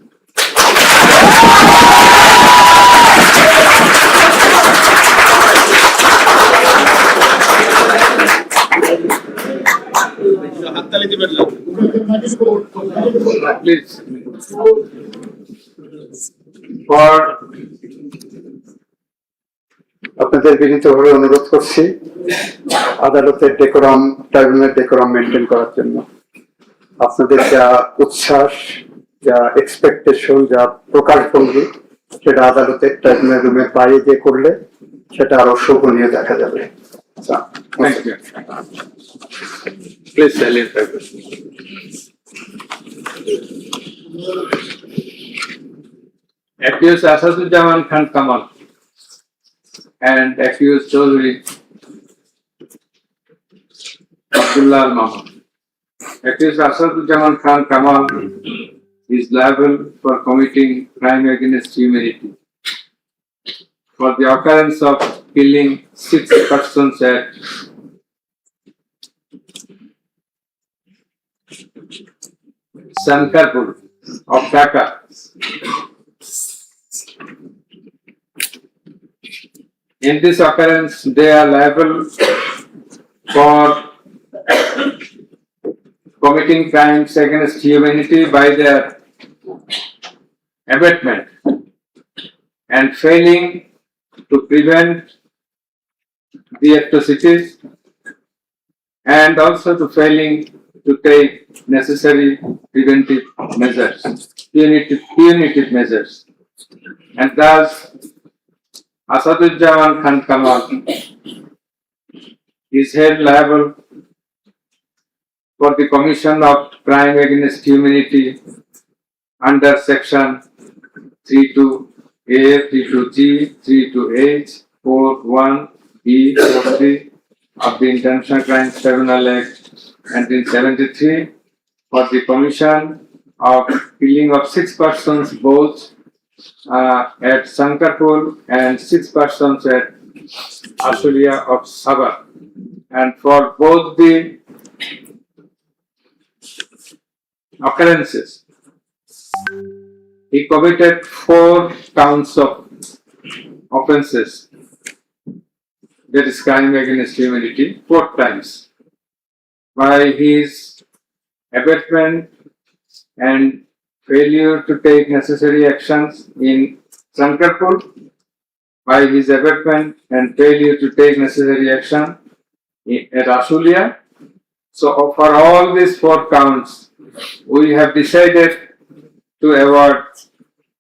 Please, for আপনাদের বিনীতভাবে অনুরোধ করছি আদালতের ট্রাইব্যুনালের decorum maintain করার জন্য। আপনাদের যা উচ্ছ্বাস, যা এক্সপেকটেশন, যা প্রকাশভঙ্গি, সেটা আদালতের ট্রাইব্যুনাল রুমের বাইরে গিয়ে করলে সেটা আরো শোভনীয় দেখা যাবে। Thank you. Please silent paper. Accused Asadujaman Khan Kamal and accused Chaudhry Abdullah Al Mahmood. Accused Asadujaman Khan Kamal is liable for committing crime against humanity for the occurrence of killing 6 persons at Sankarpur of Dhaka. In this occurrence, they are liable for committing crimes against humanity by their abatement and failing to prevent the atrocities and also to failing to take necessary preventive measures, punitive measures. And thus, Asadujaman Khan Kamal is held liable for the commission of crime against humanity under section 32A, 32G, 32H, 41E, 43 of the International Crimes Tribunal Act 1973 for the commission of killing of 6 persons both at Sankarpur and 6 persons at Ashulia of Sabah. And for both the occurrences, he committed 4 counts of offenses, that is crime against humanity, 4 times, by his abatement and failure to take necessary actions in Sankarpur, by his abatement and failure to take necessary action at Ashulia. So for all these 4 counts, we have decided to award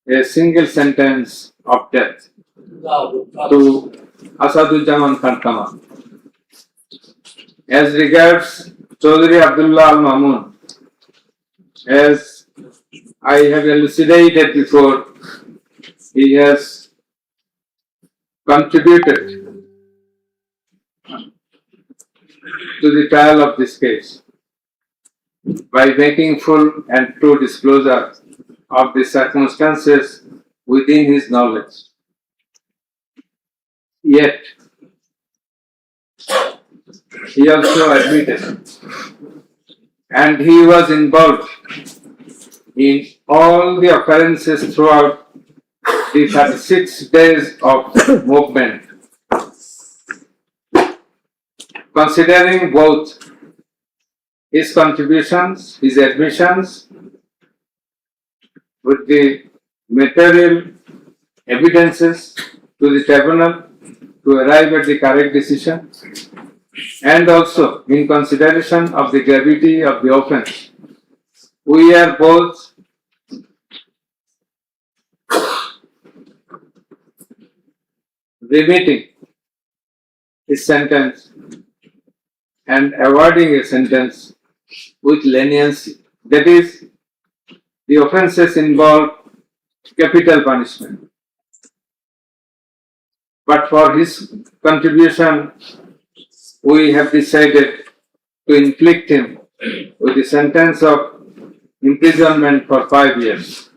a single sentence of death to Asadujaman Khan Kamal. As regards Chaudhry Abdullah Al Mahmood, as I have elucidated before, he has contributed to the trial of this case by making full and true disclosure of the circumstances within his knowledge. Yet, he also admitted, and he was involved in all the occurrences throughout the 36 days of movement. Considering both his contributions, his admissions, with the material evidences to the tribunal to arrive at the correct decision, and also in consideration of the gravity of the offense, we are both remitting his sentence and awarding a sentence with leniency. That is, the offences involve capital punishment. But for his contribution, we have decided to inflict him with a sentence of imprisonment for 5 years.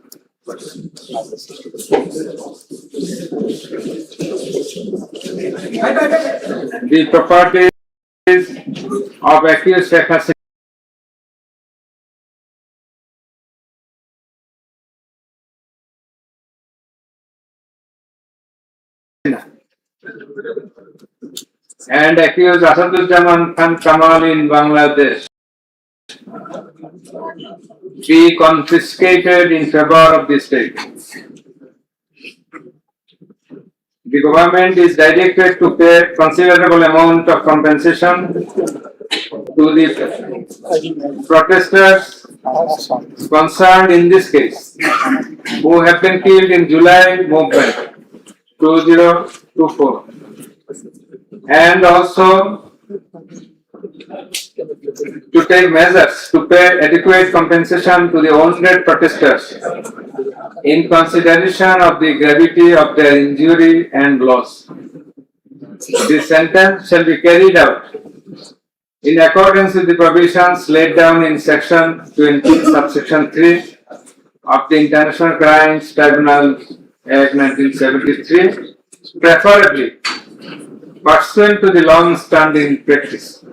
The properties of accused Sheikh Hasina and accused Asadujaman Khan Kamal in Bangladesh be confiscated in favor of the state. The government is directed to pay considerable amount of compensation to the protesters concerned in this case, who have been killed in July movement 2024. and also to take measures to pay adequate compensation to the wounded protesters in consideration of the gravity of their injury and loss. This sentence shall be carried out in accordance with the provisions laid down in section 20, subsection 3 of the International Crimes Tribunal Act 1973, preferably pursuant to the long-standing practice.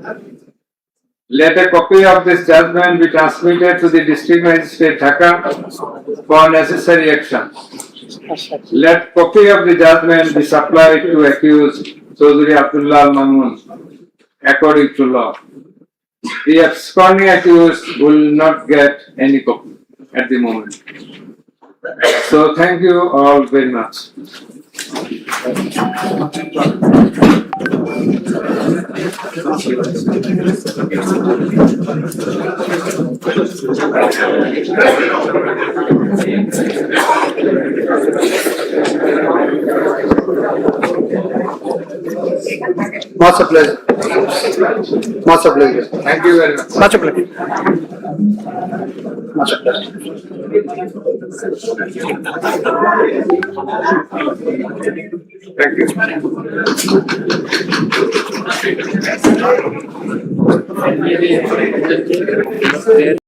Let a copy of this judgment be transmitted to the District Magistrate Dhaka for necessary action. Let copy of the judgment be supplied to accused Chaudhry Abdullah Mamun according to law. The absconding accused will not get any copy at the moment. So thank you all very much. Much a pleasure. Much a pleasure. Thank you very much. Much a pleasure. Much a pleasure. Thank you.